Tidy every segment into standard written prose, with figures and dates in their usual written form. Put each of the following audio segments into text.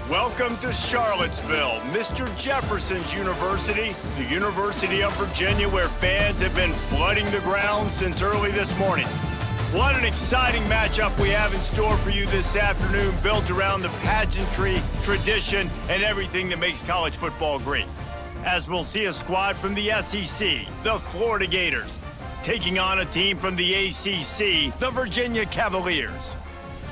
Welcome to Charlottesville, Mr. Jefferson's University, the University of Virginia, where fans have been flooding the ground since early this morning. What an exciting matchup we have in store for you this afternoon, built around the pageantry, tradition, and everything that makes college football great. As we'll see a squad from the SEC, the Florida Gators, taking on a team from the ACC, the Virginia Cavaliers.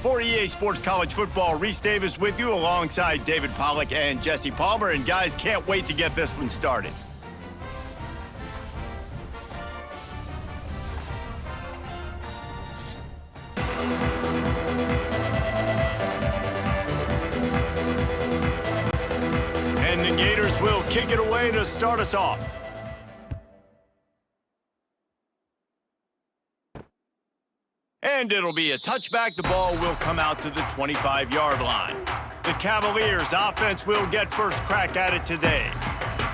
For EA Sports College Football, Reese Davis with you alongside David Pollack and Jesse Palmer. And guys, can't wait to get this one started. And the Gators will kick it away to start us off. And it'll be a touchback. The ball will come out to the 25-yard line. The Cavaliers' offense will get first crack at it today.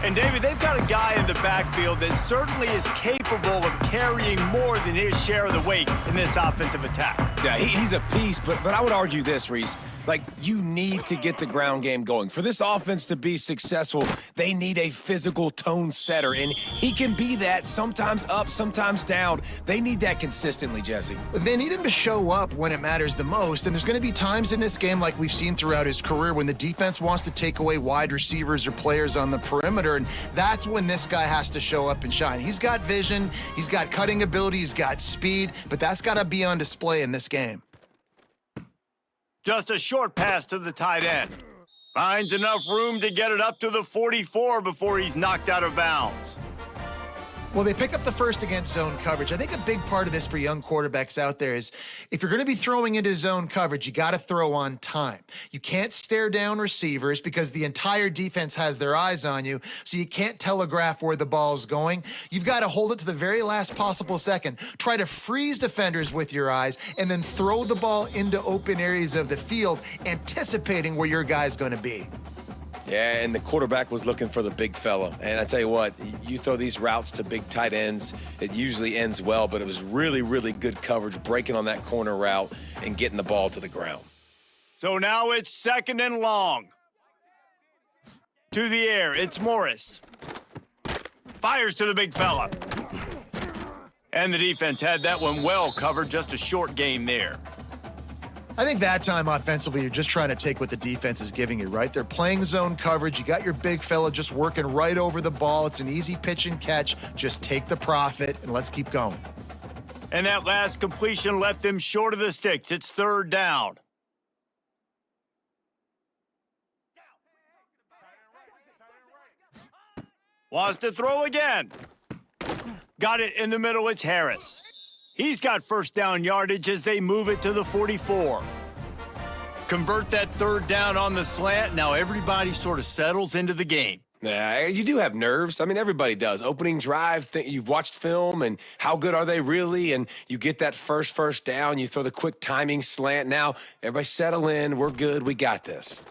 And, David, they've got a guy in the backfield that certainly is capable of carrying more than his share of the weight in this offensive attack. Yeah, he's a piece, but I would argue this, Reese. Like, you need to get the ground game going. For this offense to be successful, they need a physical tone setter, and he can be that, sometimes up, sometimes down. They need that consistently, Jesse. They need him to show up when it matters the most, and there's going to be times in this game like we've seen throughout his career when the defense wants to take away wide receivers or players on the perimeter, and that's when this guy has to show up and shine. He's got vision, he's got cutting ability, he's got speed, but that's got to be on display in this game. Just a short pass to the tight end. Finds enough room to get it up to the 44 before he's knocked out of bounds. Well, they pick up the first against zone coverage. I think a big part of this for young quarterbacks out there is if you're going to be throwing into zone coverage, you got to throw on time. You can't stare down receivers because the entire defense has their eyes on you, so you can't telegraph where the ball's going. You've got to hold it to the very last possible second. Try to freeze defenders with your eyes and then throw the ball into open areas of the field, anticipating where your guy's going to be. Yeah, and the quarterback was looking for the big fella. And I tell you what, you throw these routes to big tight ends, it usually ends well, but it was really, really good coverage, breaking on that corner route and getting the ball to the ground. So now it's second and long. To the air, it's Morris. Fires to the big fella. And the defense had that one well covered, just a short game there. I think that time offensively, you're just trying to take what the defense is giving you, right? They're playing zone coverage. You got your big fella just working right over the ball. It's an easy pitch and catch. Just take the profit and let's keep going. And that last completion left them short of the sticks. It's third down. Wants to throw again. Got it in the middle. It's Harris. He's got first down yardage as they move it to the 44. Convert that third down on the slant. Now everybody sort of settles into the game. Yeah, you do have nerves. I mean, everybody does. Opening drive, you've watched film, and how good are they really? And you get that first down. You throw the quick timing slant. Now, everybody settle in. We're good. We got this.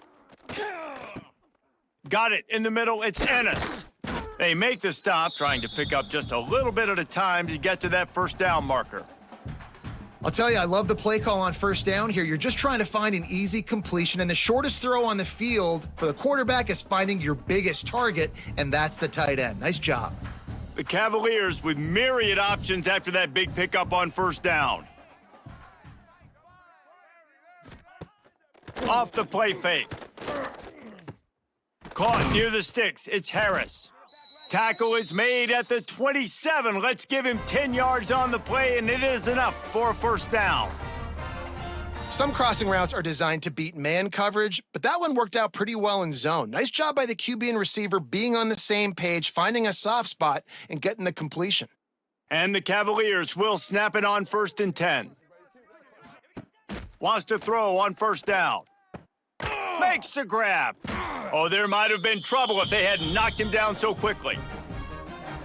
Got it in the middle. It's Ennis. They make the stop, trying to pick up just a little bit at a time to get to that first down marker. I'll tell you, I love the play call on first down here. You're just trying to find an easy completion, and the shortest throw on the field for the quarterback is finding your biggest target, and that's the tight end. Nice job. The Cavaliers with myriad options after that big pickup on first down. Off the play fake. Caught near the sticks. It's Harris. Tackle is made at the 27. Let's give him 10 yards on the play, and it is enough for a first down. Some crossing routes are designed to beat man coverage, but that one worked out pretty well in zone. Nice job by the QB and receiver being on the same page, finding a soft spot, and getting the completion. And the Cavaliers will snap it on first and 10. Wants to throw on first down. Makes the grab. Oh, there might have been trouble if they hadn't knocked him down so quickly.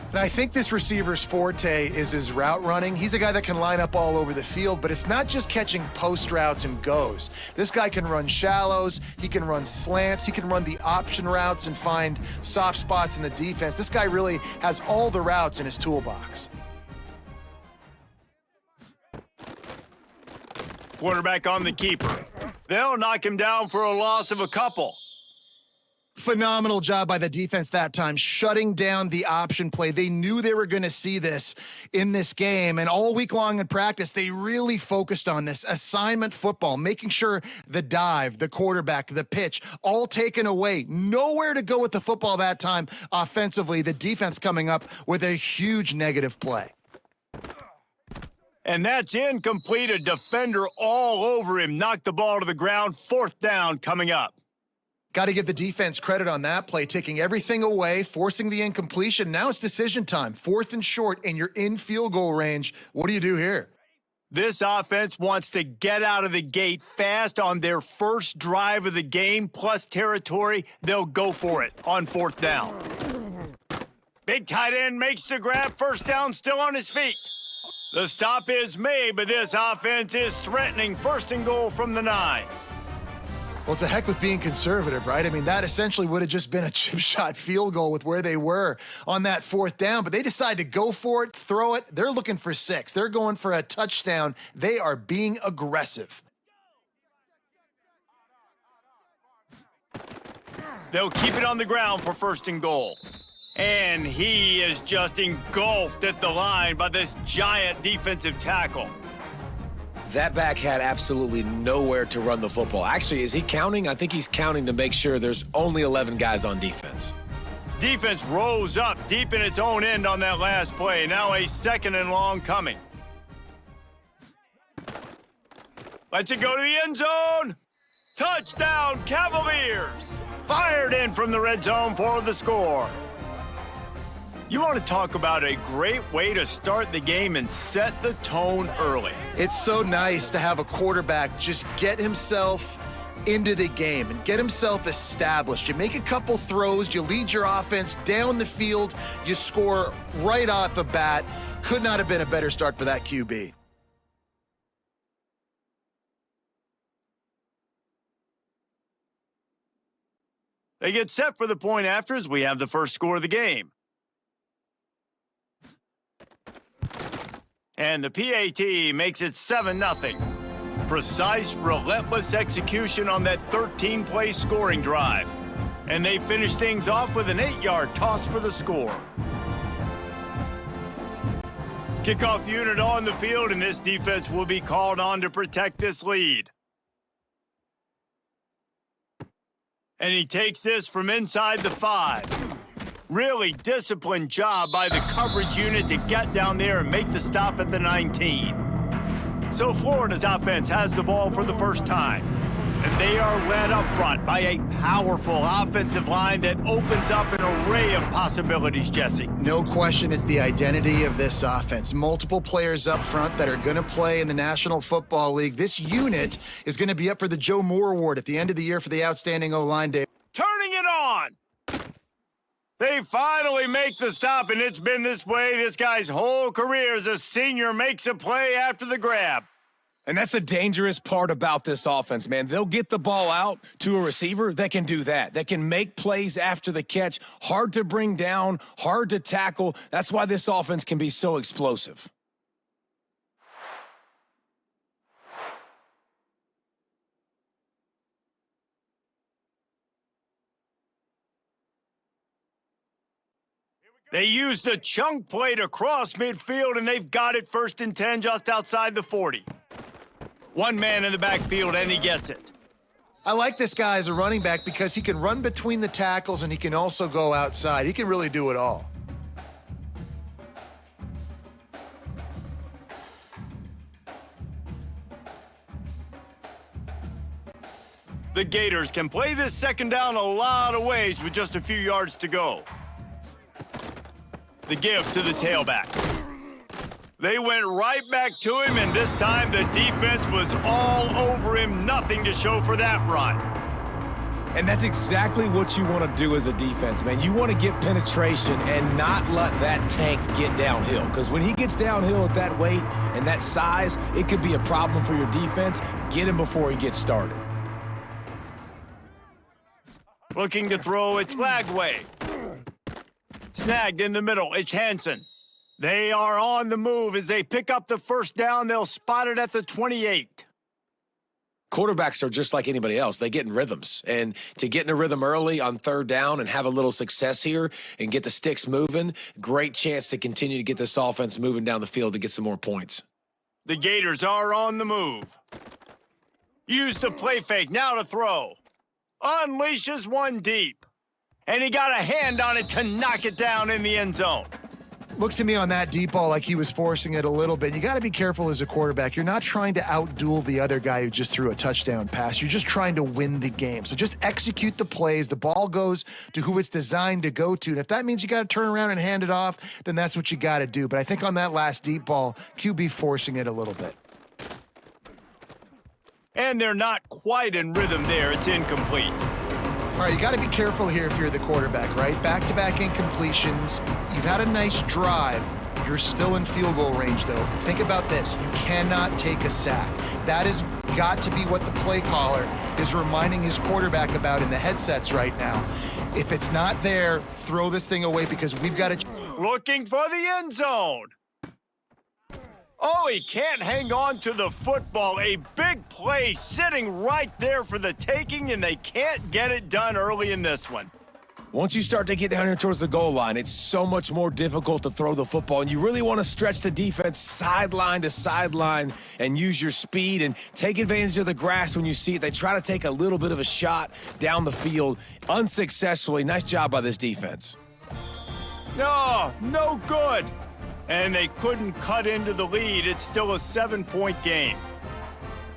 And I think this receiver's forte is his route running. He's a guy that can line up all over the field, but it's not just catching post routes and goes. This guy can run shallows, he can run slants, he can run the option routes and find soft spots in the defense. This guy really has all the routes in his toolbox. Quarterback on the keeper. They'll knock him down for a loss of a couple. Phenomenal job by the defense that time, shutting down the option play. They knew they were going to see this in this game, and all week long in practice, they really focused on this assignment football, making sure the dive, the quarterback, the pitch, all taken away. Nowhere to go with the football that time offensively. The defense coming up with a huge negative play. And that's incomplete. A defender all over him. Knocked the ball to the ground. Fourth down coming up. Got to give the defense credit on that play, taking everything away, forcing the incompletion. Now it's decision time. 4th and short, and you're in field goal range. What do you do here? This offense wants to get out of the gate fast on their first drive of the game, plus territory. They'll go for it on 4th down. Big tight end makes the grab. First down, still on his feet. The stop is made, but this offense is threatening. 1st and goal from the 9. Well, it's a heck with being conservative, right? I mean, that essentially would have just been a chip shot field goal with where they were on that 4th down, but they decide to go for it, throw it. They're looking for 6. They're going for a touchdown. They are being aggressive. They'll keep it on the ground for 1st and goal. And he is just engulfed at the line by this giant defensive tackle. That back had absolutely nowhere to run the football. Actually, is he counting? I think he's counting to make sure there's only 11 guys on defense. Defense rose up deep in its own end on that last play. Now a 2nd and long coming. Lets it go to the end zone. Touchdown, Cavaliers. Fired in from the red zone for the score. You want to talk about a great way to start the game and set the tone early. It's so nice to have a quarterback just get himself into the game and get himself established. You make a couple throws, you lead your offense down the field, you score right off the bat. Could not have been a better start for that QB. They get set for the point after as we have the first score of the game. And the PAT makes it 7-0. Precise, relentless execution on that 13-play scoring drive. And they finish things off with an 8-yard toss for the score. Kickoff unit on the field, and this defense will be called on to protect this lead. And he takes this from inside the 5. Really disciplined job by the coverage unit to get down there and make the stop at the 19. So Florida's offense has the ball for the first time. And they are led up front by a powerful offensive line that opens up an array of possibilities, Jesse. No question, it's the identity of this offense. Multiple players up front that are going to play in the National Football League. This unit is going to be up for the Joe Moore Award at the end of the year for the outstanding O-line day. Turning it on! They finally make the stop, and it's been this way this guy's whole career as a senior. Makes a play after the grab. And that's the dangerous part about this offense, man. They'll get the ball out to a receiver that can do that. That can make plays after the catch. Hard to bring down, hard to tackle. That's why this offense can be so explosive. They used a chunk play to cross midfield, and they've got it 1st and 10 just outside the 40. One man in the backfield, and he gets it. I like this guy as a running back because he can run between the tackles and he can also go outside. He can really do it all. The Gators can play this 2nd down a lot of ways with just a few yards to go. The give to the tailback. They went right back to him, and this time the defense was all over him. Nothing to show for that run. And that's exactly what you want to do as a defense, man. You want to get penetration and not let that tank get downhill. Because when he gets downhill at that weight and that size, it could be a problem for your defense. Get him before he gets started. Looking to throw, it's Lagway. Snagged in the middle, it's Hansen. They are on the move as they pick up the 1st down. They'll spot it at the 28. quarterbacks are just like anybody else. They get in rhythms. And to get in a rhythm early on third down and have a little success here and get the sticks moving, great chance to continue to get this offense moving down the field to get some more points. The Gators are on the move. Use the play fake, now to throw. Unleashes one deep. And he got a hand on it to knock it down in the end zone. Looked to me on that deep ball like he was forcing it a little bit. You got to be careful as a quarterback. You're not trying to outduel the other guy who just threw a touchdown pass. You're just trying to win the game. So just execute the plays. The ball goes to who it's designed to go to. And if that means you got to turn around and hand it off, then that's what you got to do. But I think on that last deep ball, QB forcing it a little bit. And they're not quite in rhythm there. It's incomplete. All right, you got to be careful here if you're the quarterback, right? Back-to-back incompletions. You've had a nice drive. You're still in field goal range, though. Think about this. You cannot take a sack. That has got to be what the play caller is reminding his quarterback about in the headsets right now. If it's not there, throw this thing away because we've got to... Looking for the end zone. Oh, he can't hang on to the football. A big play sitting right there for the taking, and they can't get it done early in this one. Once you start to get down here towards the goal line, it's so much more difficult to throw the football, and you really want to stretch the defense sideline to sideline and use your speed and take advantage of the grass when you see it. They try to take a little bit of a shot down the field unsuccessfully. Nice job by this defense. No good. And they couldn't cut into the lead. It's still a 7-point game.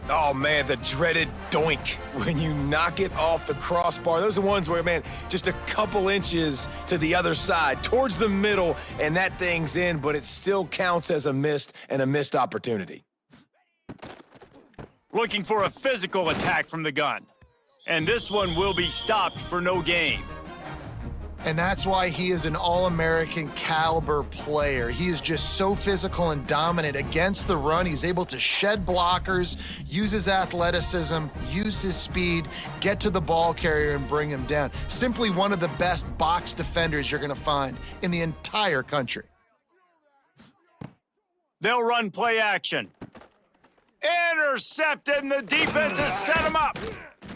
Oh, man, the dreaded doink when you knock it off the crossbar. Those are ones where, man, just a couple inches to the other side, towards the middle, and that thing's in, but it still counts as a missed opportunity. Looking for a physical attack from the gun. And this one will be stopped for no gain. And that's why he is an All-American caliber player. He is just so physical and dominant against the run. He's able to shed blockers, use his athleticism, use his speed, get to the ball carrier and bring him down. Simply one of the best box defenders you're going to find in the entire country. They'll run play action. Intercepted, and the defense has set him up.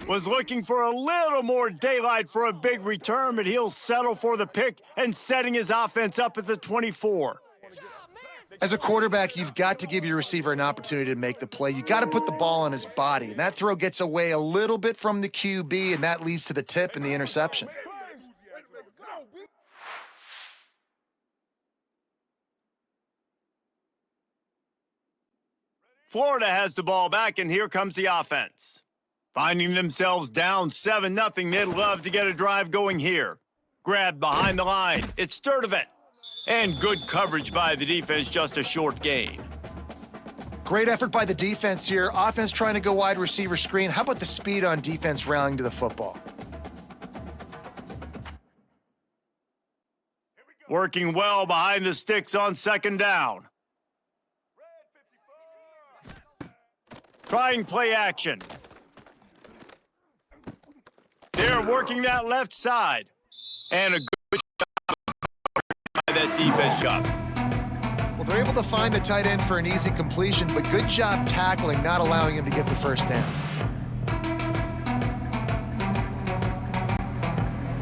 Was looking for a little more daylight for a big return, but he'll settle for the pick and setting his offense up at the 24. As a quarterback, you've got to give your receiver an opportunity to make the play. You got to put the ball on his body, and that throw gets away a little bit from the QB, and that leads to the tip and the interception. Florida has the ball back, and here comes the offense. Finding themselves down 7-0, they'd love to get a drive going here. Grabbed behind the line, it's Sturdivant. And good coverage by the defense, just a short gain. Great effort by the defense here. Offense trying to go wide receiver screen. How about the speed on defense rallying to the football? Working well behind the sticks on second down. Trying play action. They're working that left side. And a good job by that defense job. Well, they're able to find the tight end for an easy completion, but good job tackling, not allowing him to get the first down.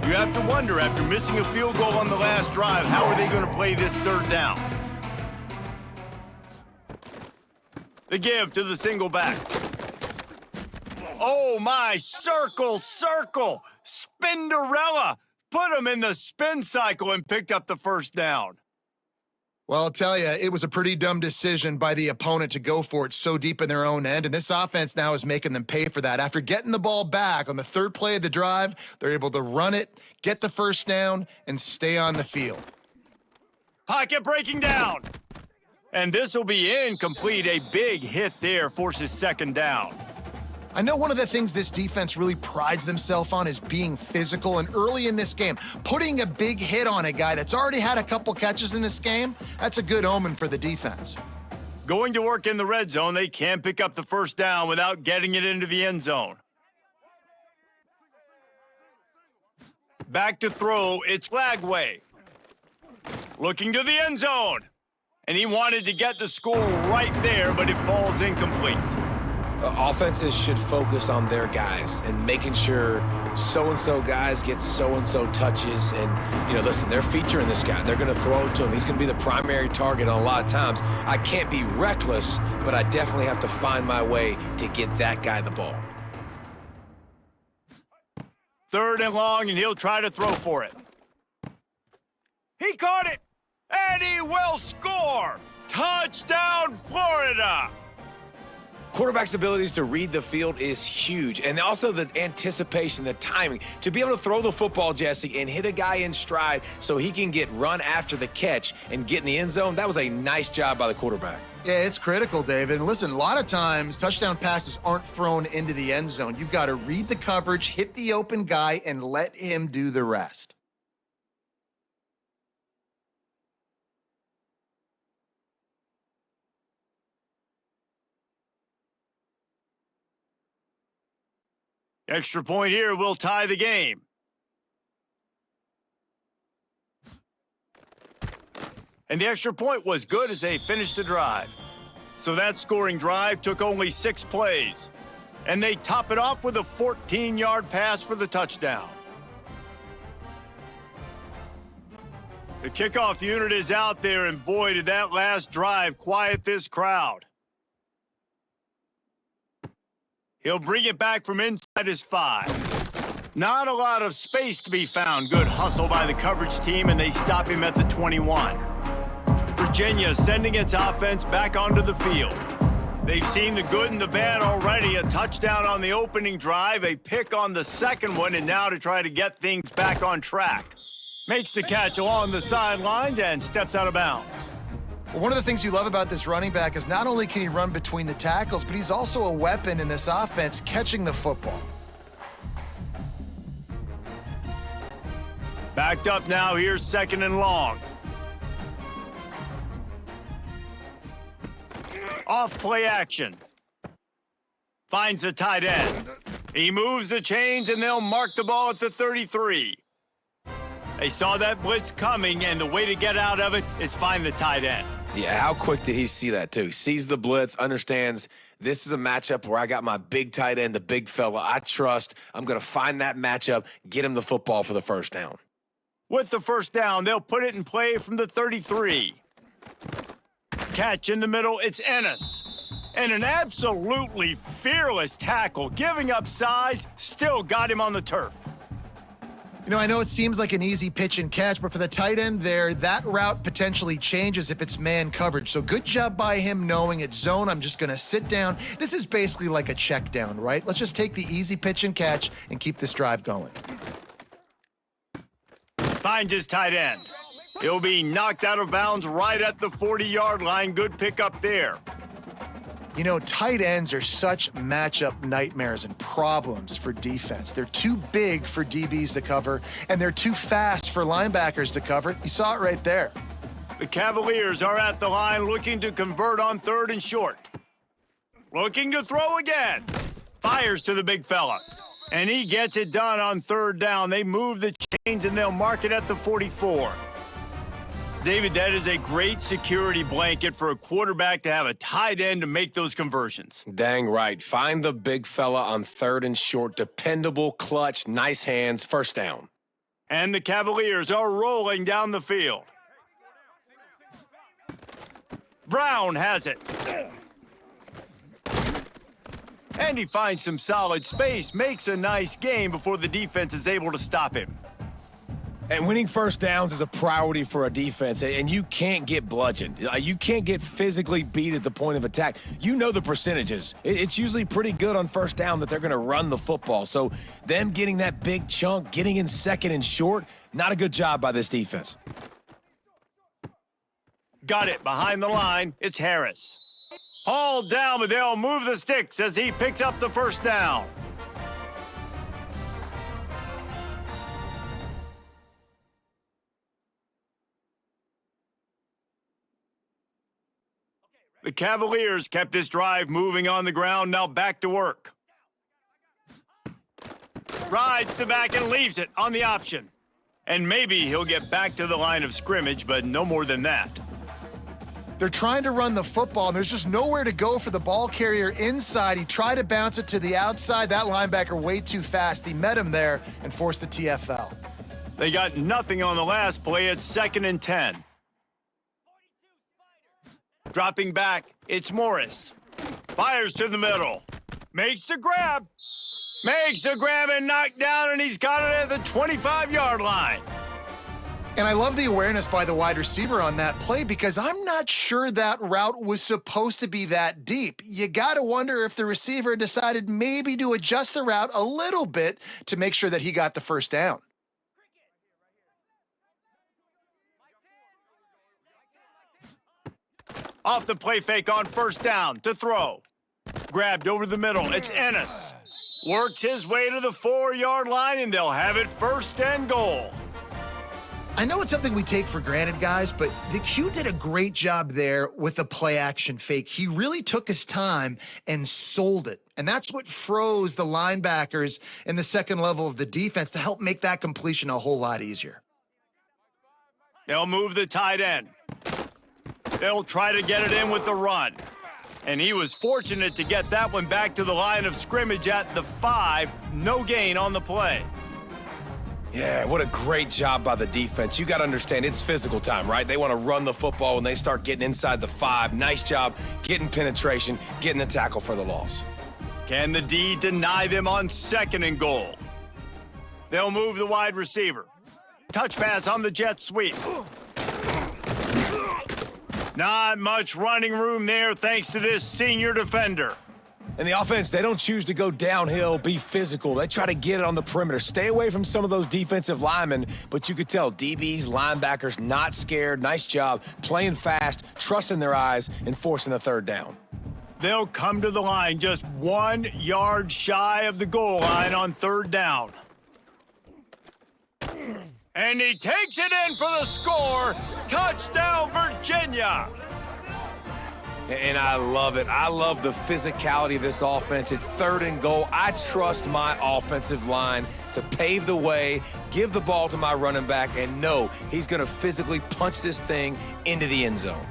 You have to wonder, after missing a field goal on the last drive, how are they going to play this third down? The give to the single back. Oh, my, circle. Spinderella put him in the spin cycle and picked up the first down. Well, I'll tell you, it was a pretty dumb decision by the opponent to go for it so deep in their own end, and this offense now is making them pay for that. After getting the ball back on the third play of the drive, they're able to run it, get the first down, and stay on the field. Pocket breaking down. And this will be incomplete. A big hit there forces second down. I know one of the things this defense really prides themselves on is being physical, and early in this game, putting a big hit on a guy that's already had a couple catches in this game, that's a good omen for the defense. Going to work in the red zone, they can't pick up the first down without getting it into the end zone. Back to throw, it's Flagway. Looking to the end zone. And he wanted to get the score right there, but it falls incomplete. Offenses should focus on their guys and making sure so-and-so guys get so-and-so touches. And, listen, they're featuring this guy. They're going to throw it to him. He's going to be the primary target on a lot of times. I can't be reckless, but I definitely have to find my way to get that guy the ball. 3rd and long, and he'll try to throw for it. He caught it, and he will score! Touchdown, Florida! Quarterback's abilities to read the field is huge, and also the anticipation, the timing. To be able to throw the football, Jesse, and hit a guy in stride so he can get run after the catch and get in the end zone, that was a nice job by the quarterback. Yeah, it's critical, David. And listen, a lot of times touchdown passes aren't thrown into the end zone. You've got to read the coverage, hit the open guy, and let him do the rest. Extra point here will tie the game. And the extra point was good as they finished the drive. So that scoring drive took only 6 plays. And they top it off with a 14-yard pass for the touchdown. The kickoff unit is out there, and boy, did that last drive quiet this crowd. He'll bring it back from inside his 5. Not a lot of space to be found. Good hustle by the coverage team, and they stop him at the 21. Virginia sending its offense back onto the field. They've seen the good and the bad already. A touchdown on the opening drive, a pick on the second one, and now to try to get things back on track. Makes the catch along the sidelines and steps out of bounds. Well, one of the things you love about this running back is not only can he run between the tackles, but he's also a weapon in this offense catching the football. Backed up now, here's 2nd and long. Off play action. Finds the tight end. He moves the chains, and they'll mark the ball at the 33. They saw that blitz coming, and the way to get out of it is find the tight end. Yeah, how quick did he see that, too? Sees the blitz, understands this is a matchup where I got my big tight end, the big fella I trust. I'm going to find that matchup, get him the football for the first down. With the first down, they'll put it in play from the 33. Catch in the middle, it's Ennis. And an absolutely fearless tackle, giving up size, still got him on the turf. I know it seems like an easy pitch and catch, but for the tight end there, that route potentially changes if it's man coverage. So good job by him knowing it's zone. I'm just going to sit down. This is basically like a check down, right? Let's just take the easy pitch and catch and keep this drive going. Finds his tight end. He'll be knocked out of bounds right at the 40-yard line. Good pickup there. Tight ends are such matchup nightmares and problems for defense. They're too big for DBs to cover, and they're too fast for linebackers to cover. You saw it right there. The Cavaliers are at the line looking to convert on 3rd and short. Looking to throw again. Fires to the big fella. And he gets it done on 3rd down. They move the chains, and they'll mark it at the 44. David, that is a great security blanket for a quarterback to have a tight end to make those conversions. Dang right. Find the big fella on 3rd and short. Dependable, clutch, nice hands, first down. And the Cavaliers are rolling down the field. Brown has it. And he finds some solid space, makes a nice game before the defense is able to stop him. And winning first downs is a priority for a defense, and you can't get bludgeoned. You can't get physically beat at the point of attack. You know the percentages. It's usually pretty good on first down that they're going to run the football. So them getting that big chunk, getting in 2nd and short, not a good job by this defense. Got it behind the line. It's Harris. Hauled down, but they'll move the sticks as he picks up the first down. The Cavaliers kept this drive moving on the ground, now back to work. Rides the back and leaves it on the option. And maybe he'll get back to the line of scrimmage, but no more than that. They're trying to run the football, and there's just nowhere to go for the ball carrier inside. He tried to bounce it to the outside. That linebacker way too fast. He met him there and forced the TFL. They got nothing on the last play. It's 2nd and 10. Dropping back, it's Morris. Fires to the middle. Makes the grab. Makes the grab and knocked down, and he's got it at the 25-yard line. And I love the awareness by the wide receiver on that play because I'm not sure that route was supposed to be that deep. You got to wonder if the receiver decided maybe to adjust the route a little bit to make sure that he got the first down. Off the play fake on 1st down to throw. Grabbed over the middle. It's Ennis. Works his way to the 4-yard line, and they'll have it 1st and goal. I know it's something we take for granted, guys, but the Q did a great job there with the play action fake. He really took his time and sold it. And that's what froze the linebackers in the second level of the defense to help make that completion a whole lot easier. They'll move the tight end. They'll try to get it in with the run. And he was fortunate to get that one back to the line of scrimmage at the 5. No gain on the play. Yeah, what a great job by the defense. You got to understand, it's physical time, right? They want to run the football when they start getting inside the 5. Nice job getting penetration, getting the tackle for the loss. Can the D deny them on 2nd and goal? They'll move the wide receiver. Touch pass on the jet sweep. Not much running room there thanks to this senior defender. And the offense, they don't choose to go downhill, be physical. They try to get it on the perimeter. Stay away from some of those defensive linemen, but you could tell DBs, linebackers, not scared. Nice job playing fast, trusting their eyes, and forcing a 3rd down. They'll come to the line just 1 yard shy of the goal line on 3rd down. And he takes it in for the score. Touchdown, Virginia! And I love it. I love the physicality of this offense. It's 3rd and goal. I trust my offensive line to pave the way, give the ball to my running back, and know he's going to physically punch this thing into the end zone.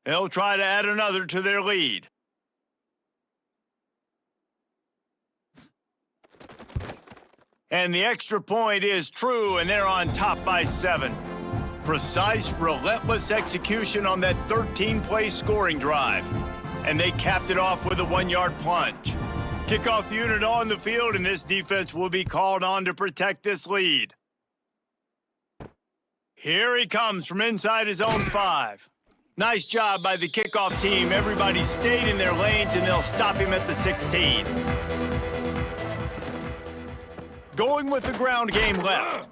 They'll try to add another to their lead. And the extra point is true, and they're on top by 7. Precise, relentless execution on that 13-play scoring drive. And they capped it off with a 1-yard plunge. Kickoff unit on the field, and this defense will be called on to protect this lead. Here he comes from inside his own 5. Nice job by the kickoff team. Everybody stayed in their lanes, and they'll stop him at the 16. Going with the ground game left.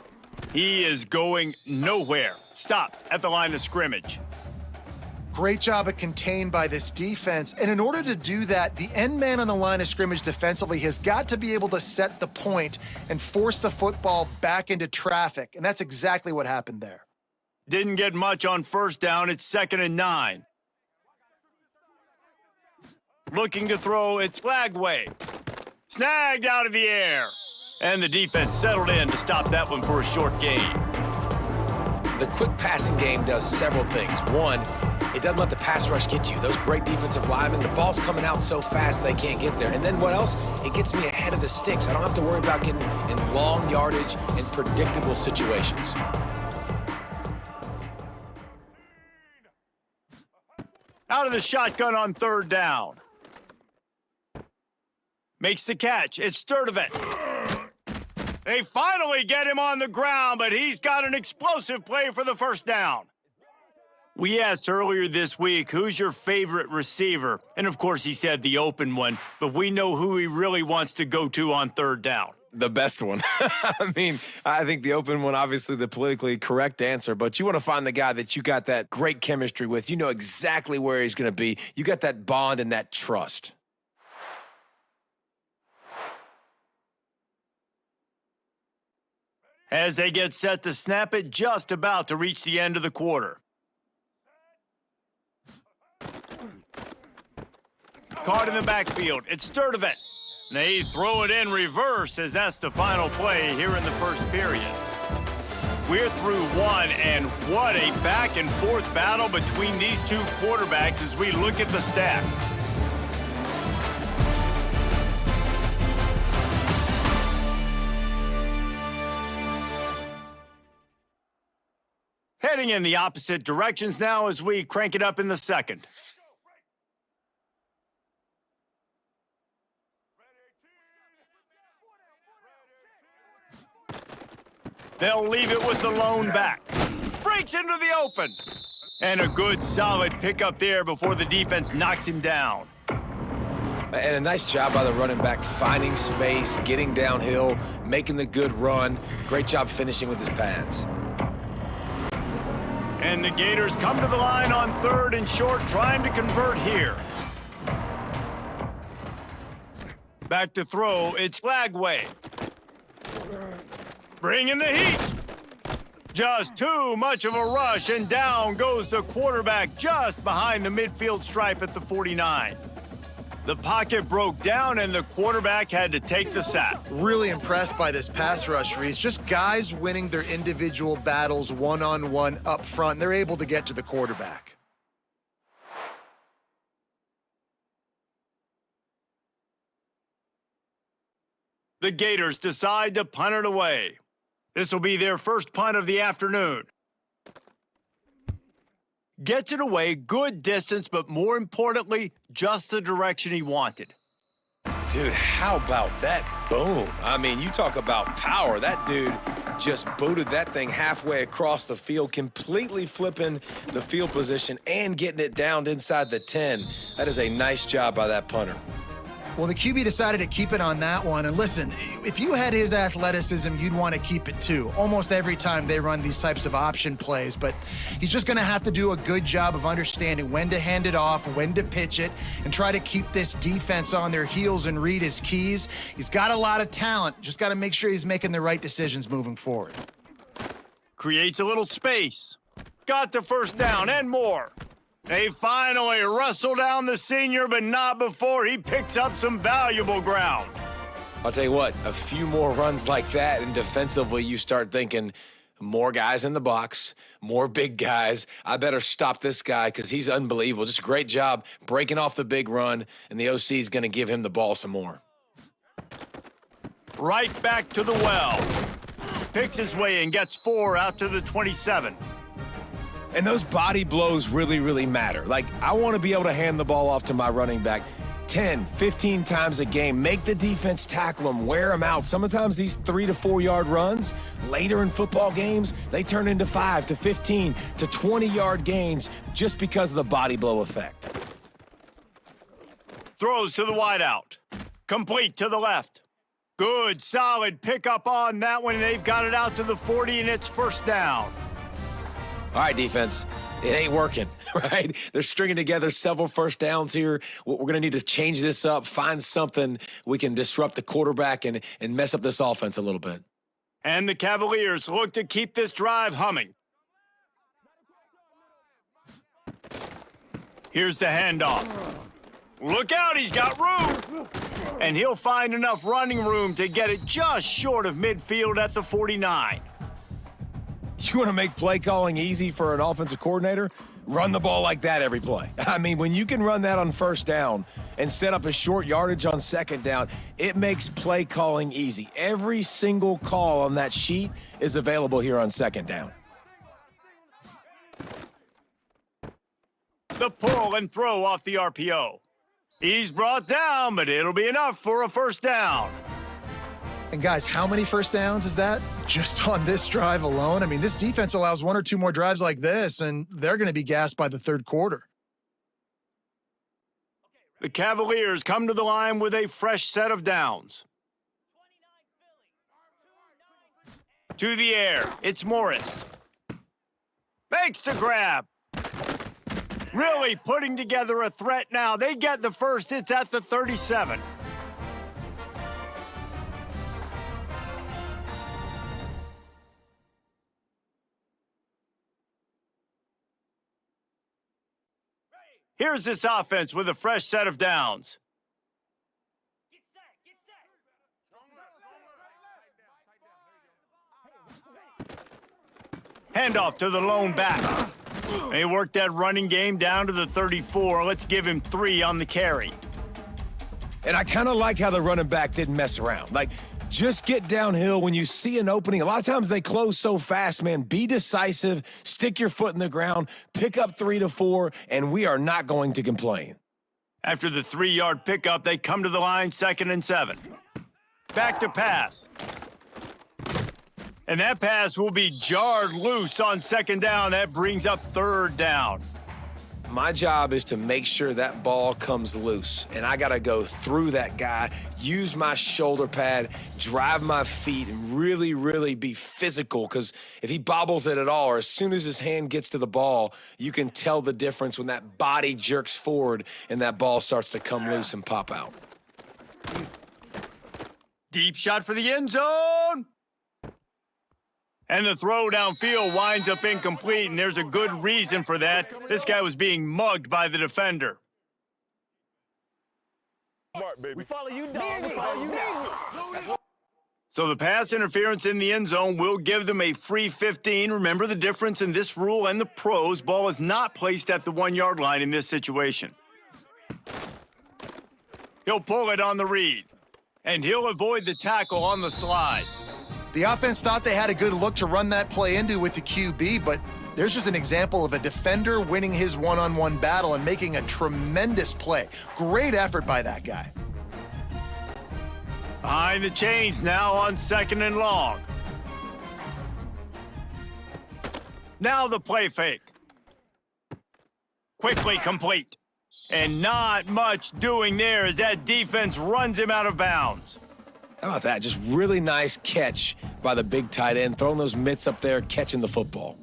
He is going nowhere. Stopped at the line of scrimmage. Great job of contained by this defense. And in order to do that, the end man on the line of scrimmage defensively has got to be able to set the point and force the football back into traffic. And that's exactly what happened there. Didn't get much on 1st down. It's 2nd and 9. Looking to throw, it's Flagway. Snagged out of the air. And the defense settled in to stop that one for a short gain. The quick passing game does several things. One, it doesn't let the pass rush get you. Those great defensive linemen, the ball's coming out so fast they can't get there. And then what else? It gets me ahead of the sticks. I don't have to worry about getting in long yardage and predictable situations. Out of the shotgun on 3rd down. Makes the catch. It's Sturdivant. They finally get him on the ground, but he's got an explosive play for the 1st down. We asked earlier this week, who's your favorite receiver? And of course he said the open one, but we know who he really wants to go to on 3rd down. The best one. I mean, I think the open one, obviously the politically correct answer, but you want to find the guy that you got that great chemistry with. You know exactly where he's going to be. You got that bond and that trust. as they get set to snap it just about to reach the end of the quarter. Caught in the backfield. It's Sturdivant. They throw it in reverse as that's the final play here in the first period. We're through one, and what a back-and-forth battle between these two quarterbacks as we look at the stats. Heading in the opposite directions now as we crank it up in the second. They'll leave it with the lone back. Breaks into the open. And a good, solid pickup there before the defense knocks him down. And a nice job by the running back, finding space, getting downhill, making the good run. Great job finishing with his pads. And the Gators come to the line on 3rd and short, trying to convert here. Back to throw, it's Lagway. Bringing the heat. Just too much of a rush, and down goes the quarterback just behind the midfield stripe at the 49. The pocket broke down, and the quarterback had to take the sack. Really impressed by this pass rush, Reese. Just guys winning their individual battles one-on-one up front. They're able to get to the quarterback. The Gators decide to punt it away. This will be their first punt of the afternoon. Gets it away, good distance, but more importantly, just the direction he wanted. Dude, how about that boom? I mean, you talk about power. That dude just booted that thing halfway across the field, completely flipping the field position and getting it down inside the 10. That is a nice job by that punter. Well, the QB decided to keep it on that one. And listen, if you had his athleticism, you'd want to keep it too. Almost every time they run these types of option plays. But he's just going to have to do a good job of understanding when to hand it off, when to pitch it, and try to keep this defense on their heels and read his keys. He's got a lot of talent. Just got to make sure he's making the right decisions moving forward. Creates a little space. Got the first down and more. They finally wrestle down the senior, but not before he picks up some valuable ground. I'll tell you what, a few more runs like that, and defensively you start thinking, more guys in the box, more big guys. I better stop this guy because he's unbelievable. Just a great job breaking off the big run, and the OC is going to give him the ball some more. Right back to the well. Picks his way and gets 4 out to the 27. And those body blows really, really matter. Like, I want to be able to hand the ball off to my running back 10, 15 times a game. Make the defense tackle them, wear them out. Sometimes these 3 to 4 yard runs, later in football games, they turn into 5 to 15 to 20 yard gains just because of the body blow effect. Throws to the wideout. Complete to the left. Good, solid pickup on that one. They've got it out to the 40, and it's first down. All right, defense, it ain't working, right? They're stringing together several first downs here. We're going to need to change this up, find something we can disrupt the quarterback and mess up this offense a little bit. And the Cavaliers look to keep this drive humming. Here's the handoff. Look out, he's got room. And he'll find enough running room to get it just short of midfield at the 49. You want to make play calling easy for an offensive coordinator? Run the ball like that every play. I mean, when you can run that on first down and set up a short yardage on second down, it makes play calling easy. Every single call on that sheet is available here on second down. The pull and throw off the RPO. He's brought down, but it'll be enough for a first down. And guys, how many first downs is that just on this drive alone? I mean, this defense allows 1 or 2 more drives like this, and they're going to be gassed by the third quarter. The Cavaliers come to the line with a fresh set of downs. To the air, it's Morris. Makes the grab. Really putting together a threat now. They get the first, it's at the 37. Here's this offense with a fresh set of downs. Handoff to the lone back. They worked that running game down to the 34. Let's give him 3 on the carry. And I kind of like how the running back didn't mess around. Like, just get downhill when you see an opening. A lot of times they close so fast, man. Be decisive, stick your foot in the ground, pick up 3 to 4, and we are not going to complain. After the 3-yard pickup, they come to the line, 2nd and 7. Back to pass. And that pass will be jarred loose on 2nd down. That brings up 3rd down. My job is to make sure that ball comes loose, and I got to go through that guy, use my shoulder pad, drive my feet, and really, really be physical, because if he bobbles it at all, or as soon as his hand gets to the ball, you can tell the difference when that body jerks forward and that ball starts to come loose and pop out. Deep shot for the end zone. And the throw downfield winds up incomplete, and there's a good reason for that. This guy was being mugged by the defender. We follow you, dog. We follow you, dog. So the pass interference in the end zone will give them a free 15. Remember the difference in this rule and the pros. Ball is not placed at the 1-yard line in this situation. He'll pull it on the read, and he'll avoid the tackle on the slide. The offense thought they had a good look to run that play into with the QB, but there's just an example of a defender winning his one-on-one battle and making a tremendous play. Great effort by that guy. Behind the chains now on 2nd and long. Now the play fake. Quickly complete. And not much doing there as that defense runs him out of bounds. How about that? Just really nice catch by the big tight end, throwing those mitts up there, catching the football.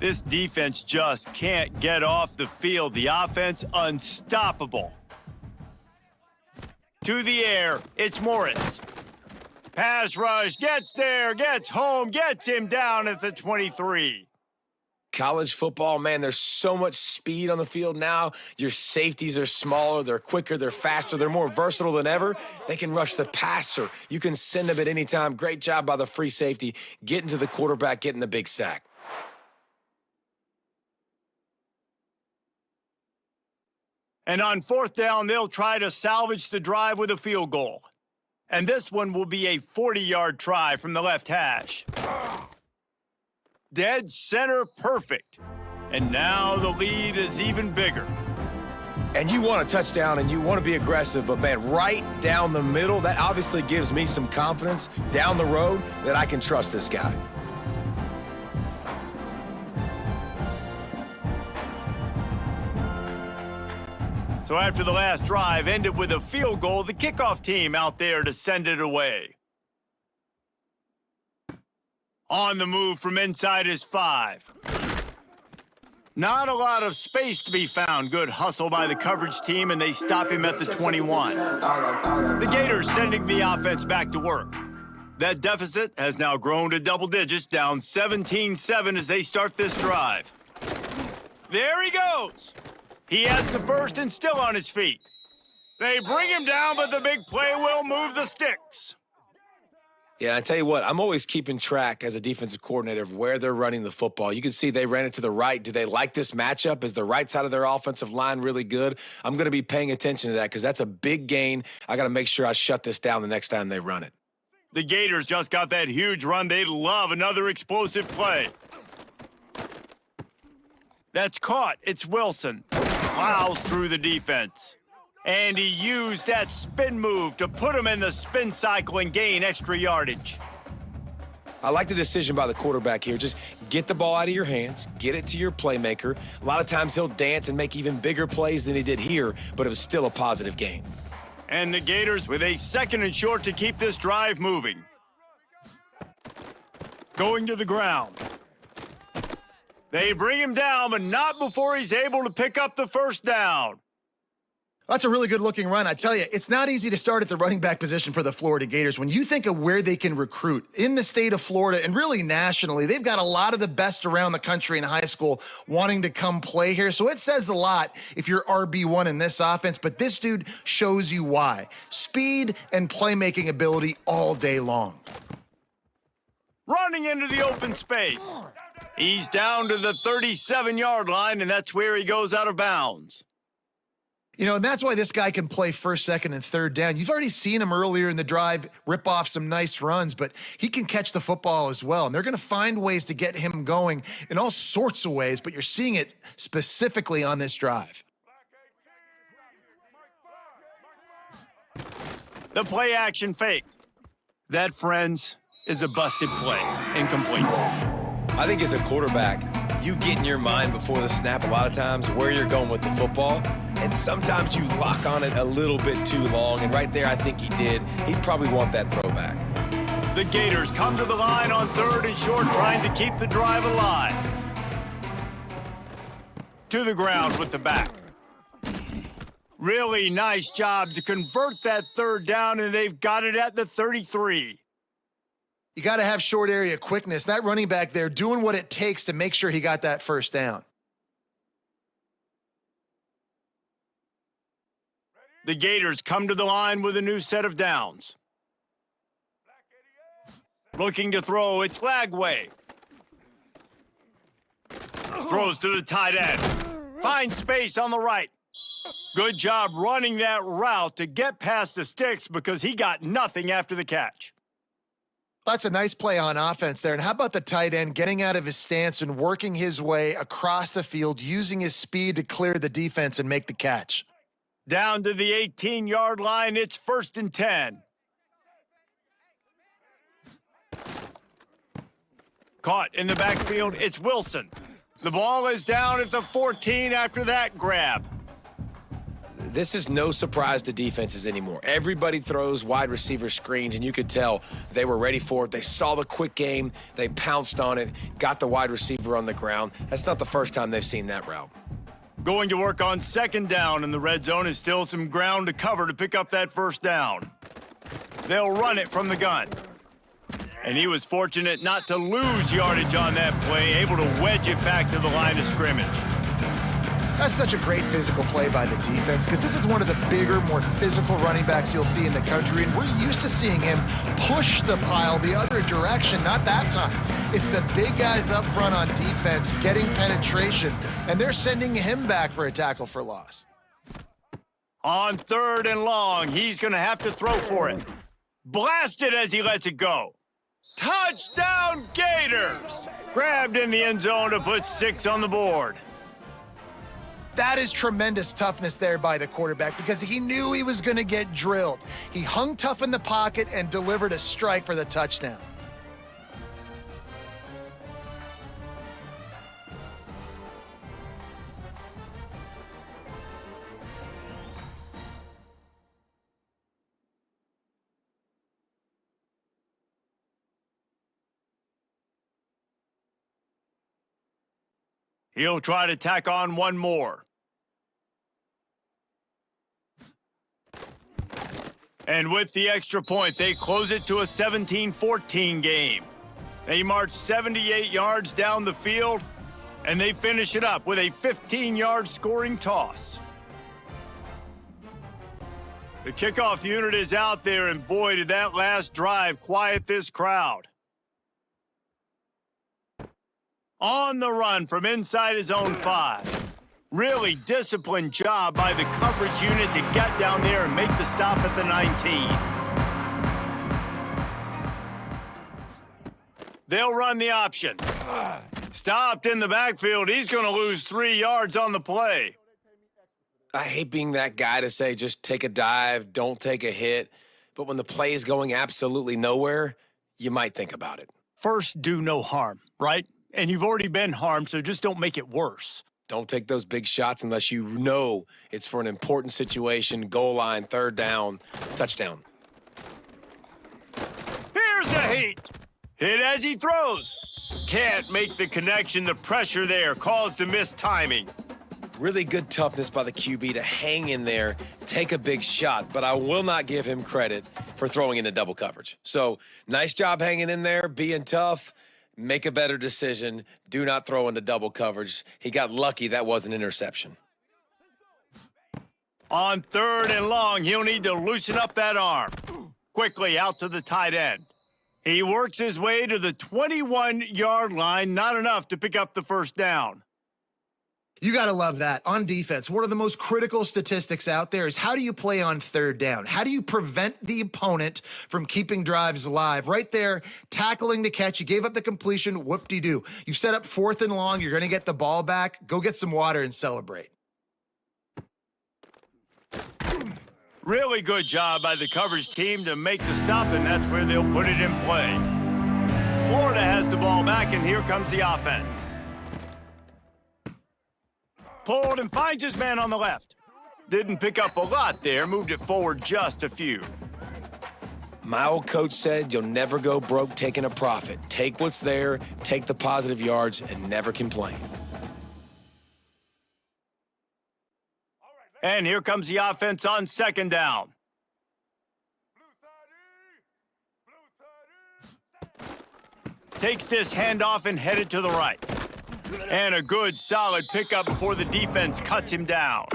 This defense just can't get off the field. The offense unstoppable. To the air, it's Morris. Pass rush, gets there, gets home, gets him down at the 23. College football, man, there's so much speed on the field now. Your safeties are smaller, they're quicker, they're faster, they're more versatile than ever. They can rush the passer. You can send them at any time. Great job by the free safety, getting to the quarterback, getting the big sack. And on 4th down, they'll try to salvage the drive with a field goal. And this one will be a 40-yard try from the left hash. Dead center perfect. And now the lead is even bigger. And you want a touchdown and you want to be aggressive, but man, right down the middle, that obviously gives me some confidence down the road that I can trust this guy. So after the last drive ended with a field goal, the kickoff team out there to send it away. On the move from inside his 5. Not a lot of space to be found. Good hustle by the coverage team, and they stop him at the 21. The Gators sending the offense back to work. That deficit has now grown to double digits, down 17-7 as they start this drive. There he goes. He has the first and still on his feet. They bring him down, but the big play will move the sticks. Yeah, I tell you what, I'm always keeping track as a defensive coordinator of where they're running the football. You can see they ran it to the right. Do they like this matchup? Is the right side of their offensive line really good? I'm going to be paying attention to that because that's a big gain. I got to make sure I shut this down the next time they run it. The Gators just got that huge run. They love another explosive play. That's caught. It's Wilson. Plows through the defense. And he used that spin move to put him in the spin cycle and gain extra yardage. I like the decision by the quarterback here. Just get the ball out of your hands, get it to your playmaker. A lot of times he'll dance and make even bigger plays than he did here, but it was still a positive game. And the Gators with a 2nd and short to keep this drive moving. Going to the ground. They bring him down, but not before he's able to pick up the 1st down. That's a really good looking run. I tell you, it's not easy to start at the running back position for the Florida Gators. When you think of where they can recruit in the state of Florida and really nationally, they've got a lot of the best around the country in high school wanting to come play here. So it says a lot if you're RB1 in this offense, but this dude shows you why. Speed and playmaking ability all day long. Running into the open space. He's down to the 37-yard line, and that's where he goes out of bounds. You know, and that's why this guy can play first, second, and third down. You've already seen him earlier in the drive rip off some nice runs, but he can catch the football as well. And they're going to find ways to get him going in all sorts of ways, but you're seeing it specifically on this drive. The play action fake. That, friends, is a busted play. Incomplete. I think as a quarterback, you get in your mind before the snap a lot of times where you're going with the football, and sometimes you lock on it a little bit too long, and right there I think he did. He'd probably want that throwback. The Gators come to the line on 3rd and short, trying to keep the drive alive. To the ground with the back. Really nice job to convert that 3rd down, and they've got it at the 33. You got to have short area quickness. That running back there doing what it takes to make sure he got that first down. The Gators come to the line with a new set of downs. Looking to throw, it's Lagway. Throws to the tight end. Finds space on the right. Good job running that route to get past the sticks because he got nothing after the catch. That's a nice play on offense there. And how about the tight end getting out of his stance and working his way across the field, using his speed to clear the defense and make the catch? Down to the 18-yard line, it's 1st and 10. Caught in the backfield, it's Wilson. The ball is down at the 14 after that grab. This is no surprise to defenses anymore. Everybody throws wide receiver screens, and you could tell they were ready for it. They saw the quick game. They pounced on it, got the wide receiver on the ground. That's not the first time they've seen that route. Going to work on 2nd down, and the red zone is still some ground to cover to pick up that 1st down. They'll run it from the gun. And he was fortunate not to lose yardage on that play, able to wedge it back to the line of scrimmage. That's such a great physical play by the defense because this is one of the bigger, more physical running backs you'll see in the country, and we're used to seeing him push the pile the other direction. Not that time. It's the big guys up front on defense getting penetration, and they're sending him back for a tackle for loss. On 3rd and long, he's going to have to throw for it. Blasted as he lets it go. Touchdown, Gators! Grabbed in the end zone to put 6 on the board. That is tremendous toughness there by the quarterback because he knew he was going to get drilled. He hung tough in the pocket and delivered a strike for the touchdown. He'll try to tack on one more. And with the extra point, they close it to a 17-14 game. They march 78 yards down the field, and they finish it up with a 15-yard scoring toss. The kickoff unit is out there, and boy, did that last drive quiet this crowd. On the run from inside his own 5. Really disciplined job by the coverage unit to get down there and make the stop at the 19. They'll run the option. Stopped in the backfield. He's going to lose 3 yards on the play. I hate being that guy to say just take a dive, don't take a hit. But when the play is going absolutely nowhere, you might think about it. First, do no harm, right? And you've already been harmed, so just don't make it worse. Don't take those big shots unless you know it's for an important situation, goal line, 3rd down, touchdown. Here's a heat. Hit as he throws. Can't make the connection. The pressure there caused the missed timing. Really good toughness by the QB to hang in there, take a big shot, but I will not give him credit for throwing into double coverage. So nice job hanging in there, being tough, make a better decision, do not throw into double coverage. He got lucky that was an interception. On 3rd and long, he'll need to loosen up that arm. Quickly out to the tight end. He works his way to the 21-yard line, not enough to pick up the first down. You got to love that. On defense, one of the most critical statistics out there is how do you play on 3rd down? How do you prevent the opponent from keeping drives alive? Right there, tackling the catch. You gave up the completion. Whoop-de-doo. You set up 4th and long. You're going to get the ball back. Go get some water and celebrate. Really good job by the coverage team to make the stop, and that's where they'll put it in play. Florida has the ball back, and here comes the offense. Pulled and finds his man on the left. Didn't pick up a lot there, moved it forward just a few. My old coach said you'll never go broke taking a profit. Take what's there, take the positive yards, and never complain. And here comes the offense on 2nd down. Takes this handoff and headed to the right. And a good, solid pickup before the defense cuts him down.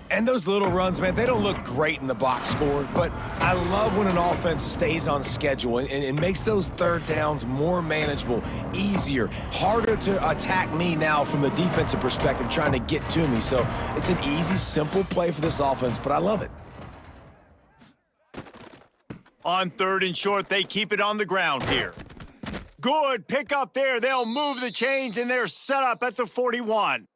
And those little runs, man, they don't look great in the box score, but I love when an offense stays on schedule and makes those 3rd downs more manageable, easier, harder to attack me now from the defensive perspective, trying to get to me. So it's an easy, simple play for this offense, but I love it. On 3rd and short, they keep it on the ground here. Good pickup there. They'll move the chains, and they're set up at the 41.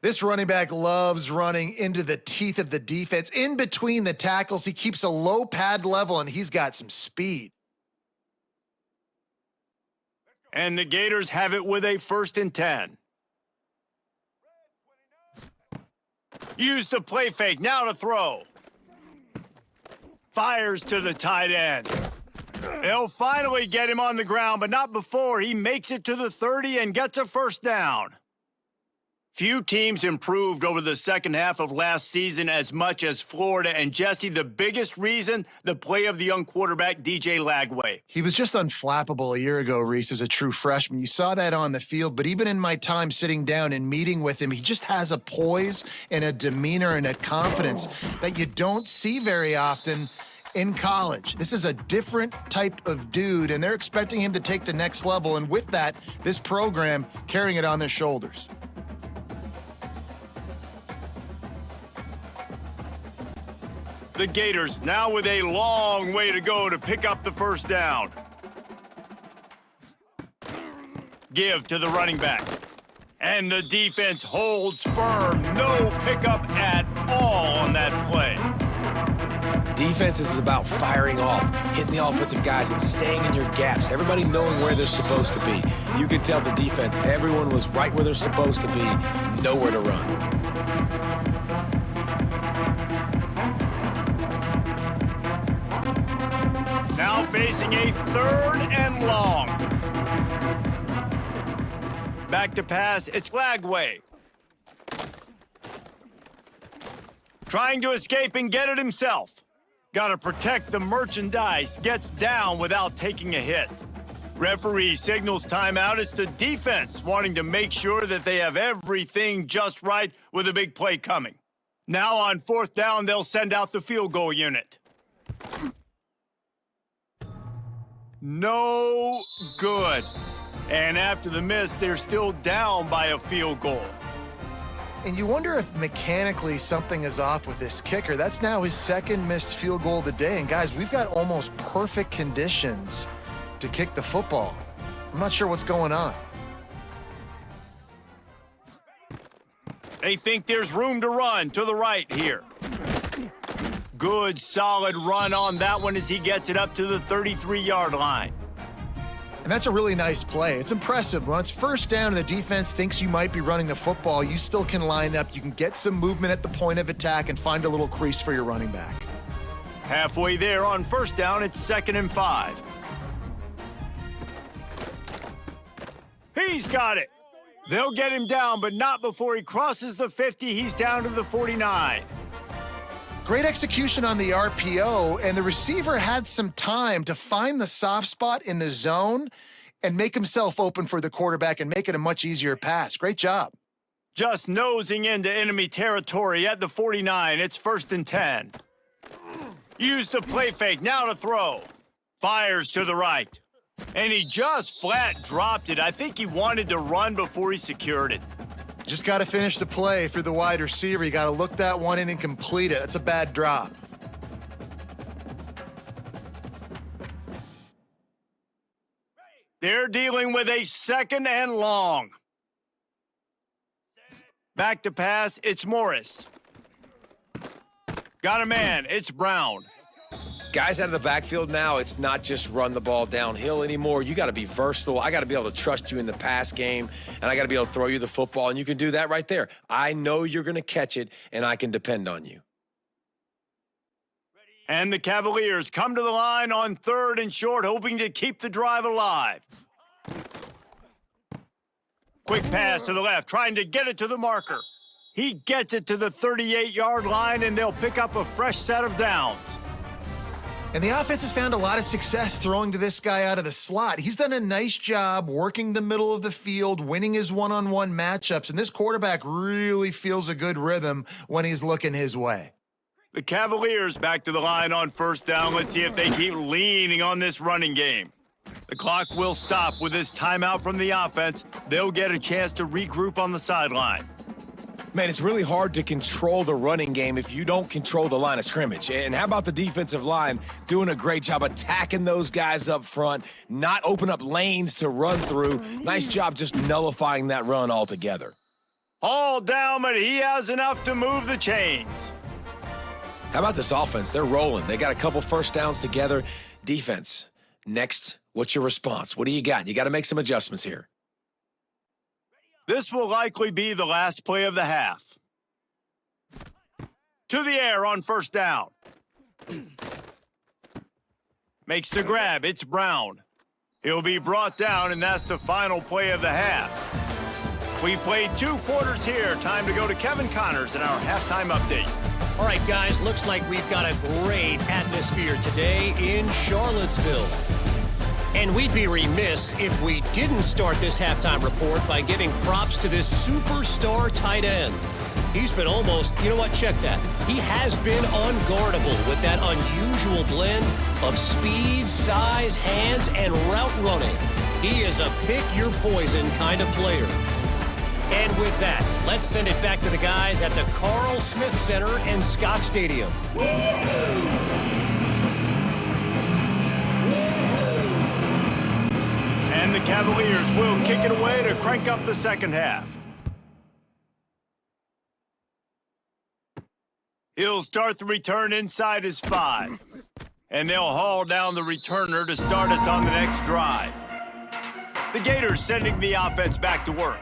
This running back loves running into the teeth of the defense. In between the tackles, he keeps a low pad level, and he's got some speed. And the Gators have it with a 1st and 10. Use the play fake, now to throw. Fires to the tight end. They'll finally get him on the ground, but not before he makes it to the 30 and gets a 1st down. Few teams improved over the second half of last season as much as Florida. And Jesse, the biggest reason, the play of the young quarterback, DJ Lagway. He was just unflappable a year ago, Reese, as a true freshman. You saw that on the field, but even in my time sitting down and meeting with him, he just has a poise and a demeanor and a confidence that you don't see very often in college. This is a different type of dude, and they're expecting him to take the next level. And with that, this program carrying it on their shoulders. The Gators now with a long way to go to pick up the 1st down. Give to the running back. And the defense holds firm. No pickup at all on that play. Defense is about firing off, hitting the offensive guys, and staying in your gaps. Everybody knowing where they're supposed to be. You could tell the defense, everyone was right where they're supposed to be, nowhere to run. Now facing a 3rd and long. Back to pass, it's Lagway. Trying to escape and get it himself. Got to protect the merchandise, gets down without taking a hit. Referee signals timeout. It's the defense wanting to make sure that they have everything just right with a big play coming. Now on 4th down, they'll send out the field goal unit. No good. And after the miss, they're still down by a field goal. And you wonder if mechanically something is off with this kicker. That's now his 2nd missed field goal of the day. And guys, we've got almost perfect conditions to kick the football. I'm not sure what's going on. They think there's room to run to the right here. Good, solid run on that one as he gets it up to the 33-yard line. And that's a really nice play. It's impressive. When it's 1st down and the defense thinks you might be running the football, you still can line up. You can get some movement at the point of attack and find a little crease for your running back. Halfway there on 1st down, it's 2nd and 5. He's got it. They'll get him down, but not before he crosses the 50. He's down to the 49. Great execution on the RPO, and the receiver had some time to find the soft spot in the zone and make himself open for the quarterback and make it a much easier pass. Great job. Just nosing into enemy territory at the 49. It's 1st and 10. Use the play fake, now to throw. Fires to the right. And he just flat dropped it. I think he wanted to run before he secured it. Just got to finish the play through the wide receiver. You got to look that one in and complete it. That's a bad drop. They're dealing with a 2nd and long. Back to pass, it's Morris. Got a man, it's Brown. Guys out of the backfield now, it's not just run the ball downhill anymore. You got to be versatile. I got to be able to trust you in the pass game, and I got to be able to throw you the football, and you can do that right there. I know you're going to catch it, and I can depend on you. And the Cavaliers come to the line on 3rd and short, hoping to keep the drive alive. Quick pass to the left, trying to get it to the marker. He gets it to the 38-yard line, and they'll pick up a fresh set of downs. And the offense has found a lot of success throwing to this guy out of the slot. He's done a nice job working the middle of the field, winning his one-on-one matchups, and this quarterback really feels a good rhythm when he's looking his way. The Cavaliers back to the line on 1st down. Let's see if they keep leaning on this running game. The clock will stop with this timeout from the offense. They'll get a chance to regroup on the sideline. Man, it's really hard to control the running game if you don't control the line of scrimmage. And how about the defensive line doing a great job attacking those guys up front, not open up lanes to run through. Nice job just nullifying that run altogether. All down, but he has enough to move the chains. How about this offense? They're rolling. They got a couple first downs together. Defense, next, what's your response? What do you got? You got to make some adjustments here. This will likely be the last play of the half. To the air on 1st down. Makes the grab. It's Brown. He'll be brought down, and that's the final play of the half. We've played 2 quarters here. Time to go to Kevin Connors in our halftime update. All right, guys, looks like we've got a great atmosphere today in Charlottesville. And we'd be remiss if we didn't start this halftime report by giving props to this superstar tight end. He's been almost, you know what, check that. He has been unguardable with that unusual blend of speed, size, hands, and route running. He is a pick-your-poison kind of player. And with that, let's send it back to the guys at the Carl Smith Center in Scott Stadium. And the Cavaliers will kick it away to crank up the second half. He'll start the return inside his 5. And they'll haul down the returner to start us on the next drive. The Gators sending the offense back to work.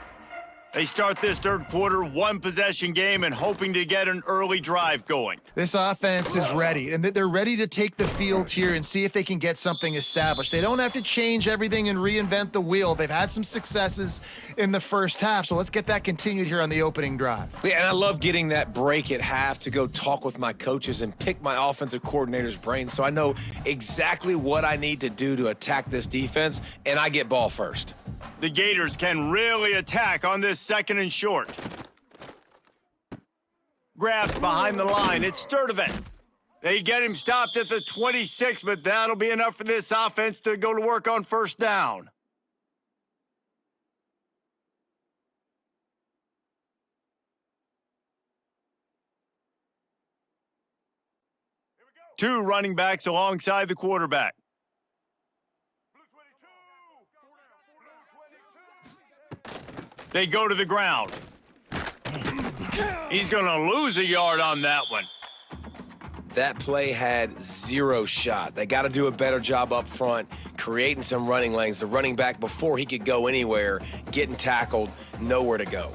They start this 3rd quarter 1-possession game and hoping to get an early drive going. This offense is ready, and they're ready to take the field here and see if they can get something established. They don't have to change everything and reinvent the wheel. They've had some successes in the first half, so let's get that continued here on the opening drive. Yeah, and I love getting that break at half to go talk with my coaches and pick my offensive coordinator's brain so I know exactly what I need to do to attack this defense, and I get ball first. The Gators can really attack on this 2nd and short. Grabbed behind the line. It's Sturdivant. They get him stopped at the 26, but that'll be enough for this offense to go to work on 1st down. Two running backs alongside the quarterback. They go to the ground. He's going to lose a yard on that one. That play had 0 shot. They got to do a better job up front, creating some running lanes. The running back, before he could go anywhere, getting tackled, nowhere to go.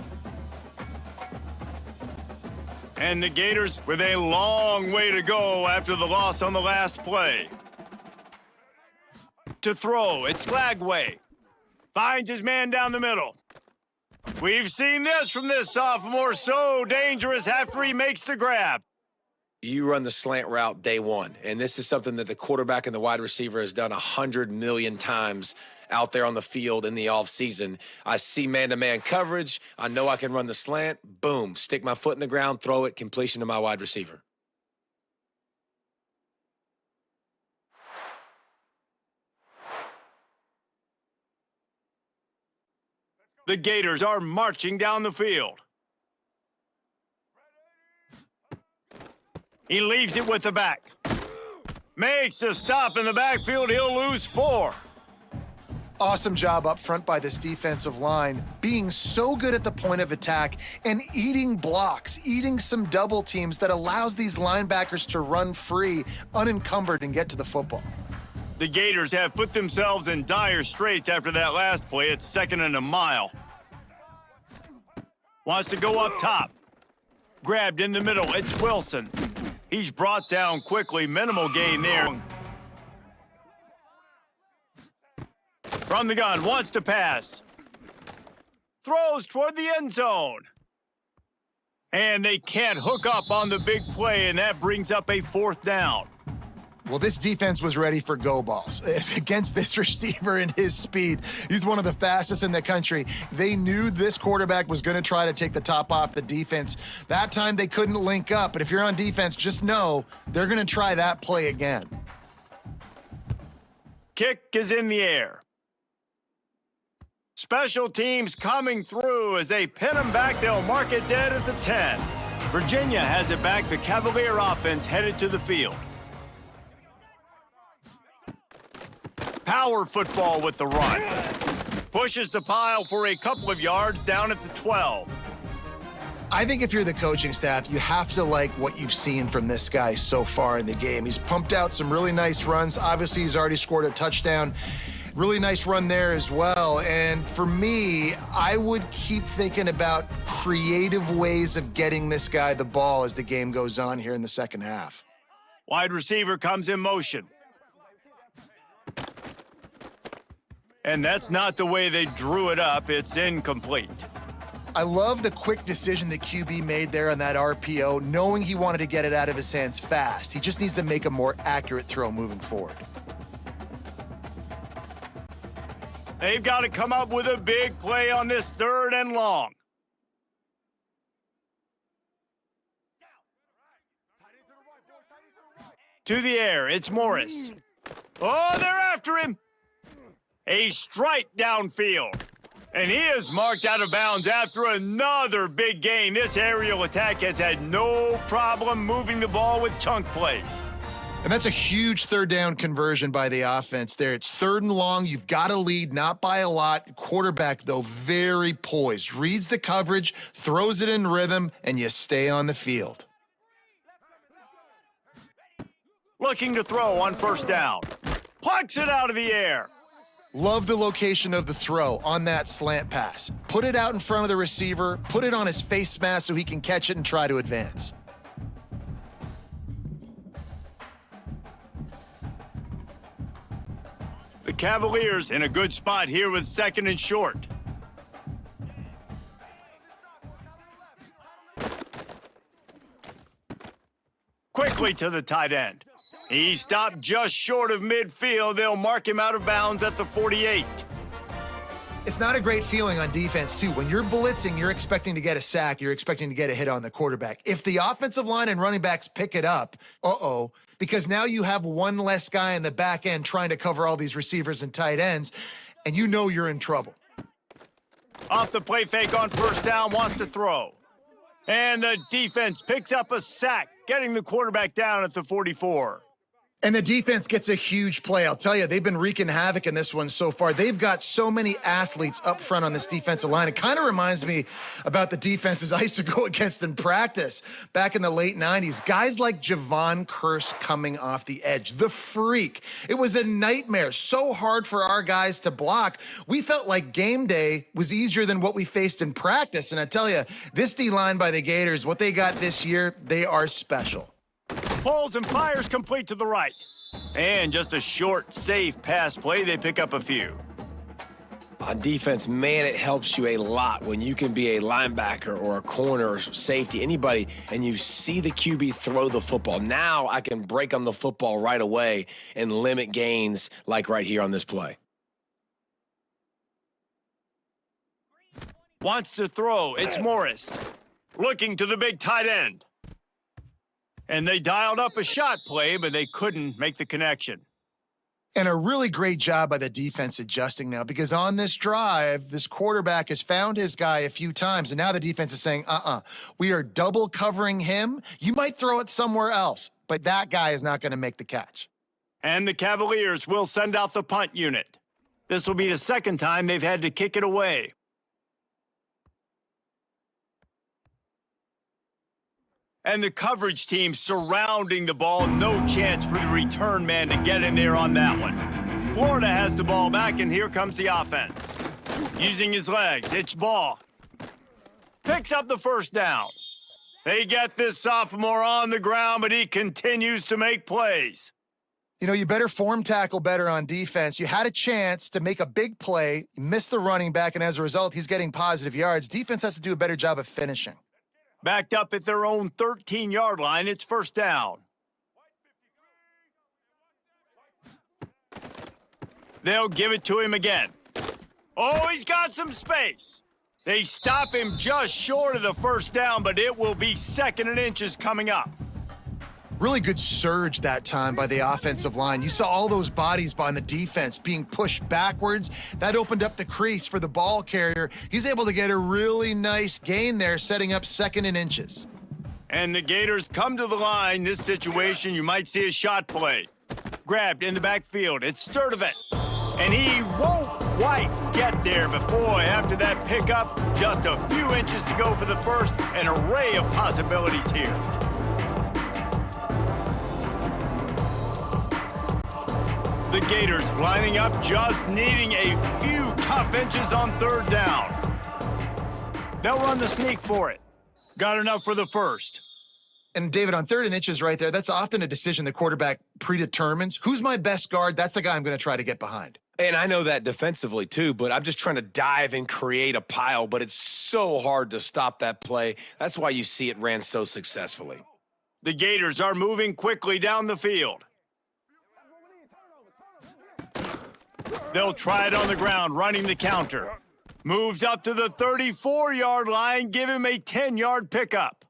And the Gators with a long way to go after the loss on the last play. To throw, it's Lagway. Finds his man down the middle. We've seen this from this sophomore, so dangerous after he makes the grab. You run the slant route day one, and this is something that the quarterback and the wide receiver has done 100 million times out there on the field in the offseason. I see man-to-man coverage. I know I can run the slant. Boom, stick my foot in the ground, throw it, completion to my wide receiver. The Gators are marching down the field. He leaves it with the back. Makes a stop in the backfield. He'll lose 4. Awesome job up front by this defensive line, being so good at the point of attack and eating blocks, eating some double teams that allows these linebackers to run free, unencumbered, and get to the football. The Gators have put themselves in dire straits after that last play. It's 2nd and a mile. Wants to go up top. Grabbed in the middle. It's Wilson. He's brought down quickly. Minimal gain there. From the gun. Wants to pass. Throws toward the end zone. And they can't hook up on the big play, and that brings up a 4th down. Well, this defense was ready for go balls against this receiver and his speed. He's one of the fastest in the country. They knew this quarterback was going to try to take the top off the defense. That time they couldn't link up, but if you're on defense, just know they're going to try that play again. Kick is in the air. Special teams coming through as they pin him back. They'll mark it dead at the 10. Virginia has it back. The Cavalier offense headed to the field. Power football with the run. Pushes the pile for a couple of yards down at the 12. I think if you're the coaching staff, you have to like what you've seen from this guy so far in the game. He's pumped out some really nice runs. Obviously, he's already scored a touchdown. Really nice run there as well. And for me, I would keep thinking about creative ways of getting this guy the ball as the game goes on here in the second half. Wide receiver comes in motion. And that's not the way they drew it up. It's incomplete. I love the quick decision the QB made there on that RPO, knowing he wanted to get it out of his hands fast. He just needs to make a more accurate throw moving forward. They've got to come up with a big play on this 3rd and long. To the air, it's Morris. Oh, they're after him. A strike downfield. And he is marked out of bounds after another big gain. This aerial attack has had no problem moving the ball with chunk plays. And that's a huge 3rd down conversion by the offense there. It's 3rd and long. You've got to lead, not by a lot. Quarterback, though, very poised. Reads the coverage, throws it in rhythm, and you stay on the field. Looking to throw on 1st down. Plucks it out of the air. Love the location of the throw on that slant pass. Put it out in front of the receiver, put it on his face mask so he can catch it and try to advance. The Cavaliers in a good spot here with 2nd and short. Quickly to the tight end. He stopped just short of midfield. They'll mark him out of bounds at the 48. It's not a great feeling on defense, too. When you're blitzing, you're expecting to get a sack. You're expecting to get a hit on the quarterback. If the offensive line and running backs pick it up, because now you have one less guy in the back end trying to cover all these receivers and tight ends, and you know you're in trouble. Off the play fake on 1st down, wants to throw. And the defense picks up a sack, getting the quarterback down at the 44. And the defense gets a huge play. I'll tell you, they've been wreaking havoc in this one so far. They've got so many athletes up front on this defensive line. It kind of reminds me about the defenses I used to go against in practice back in the late 90s. Guys like Javon Curse coming off the edge, the freak. It was a nightmare, so hard for our guys to block. We felt like game day was easier than what we faced in practice. And I tell you, this D-line by the Gators, what they got this year, they are special. Pulls and fires complete to the right. And just a short, safe pass play. They pick up a few. On defense, man, it helps you a lot when you can be a linebacker or a corner or safety, anybody, and you see the QB throw the football. Now I can break on the football right away and limit gains like right here on this play. Wants to throw. It's Morris. Looking to the big tight end. And they dialed up a shot play, but they couldn't make the connection. And a really great job by the defense adjusting now, because on this drive, this quarterback has found his guy a few times, and now the defense is saying, we are double covering him. You might throw it somewhere else, but that guy is not going to make the catch. And the Cavaliers will send out the punt unit. This will be the second time they've had to kick it away. And the coverage team surrounding the ball. No chance for the return man to get in there on that one. Florida has the ball back, and here comes the offense. Using his legs, it's ball. Picks up the first down. They get this sophomore on the ground, but he continues to make plays. You know, you better form tackle better on defense. You had a chance to make a big play, you missed the running back, and as a result, he's getting positive yards. Defense has to do a better job of finishing. Backed up at their own 13-yard line, it's first down. They'll give it to him again. Oh, he's got some space. They stop him just short of the first down, but it will be 2nd and inches coming up. Really good surge that time by the offensive line. You saw all those bodies by the defense being pushed backwards. That opened up the crease for the ball carrier. He's able to get a really nice gain there, setting up 2nd and inches. And the Gators come to the line. This situation, you might see a shot play. Grabbed in the backfield. It's Sturdivant. And he won't quite get there. But, boy, after that pickup, just a few inches to go for the first. An array of possibilities here. The Gators lining up, just needing a few tough inches on 3rd down. They'll run the sneak for it. Got enough for the first. And, David, on 3rd and inches right there, that's often a decision the quarterback predetermines. Who's my best guard? That's the guy I'm going to try to get behind. And I know that defensively, too, but I'm just trying to dive and create a pile, but it's so hard to stop that play. That's why you see it ran so successfully. The Gators are moving quickly down the field. They'll try it on the ground, running the counter. Moves up to the 34-yard line, give him a 10-yard pickup.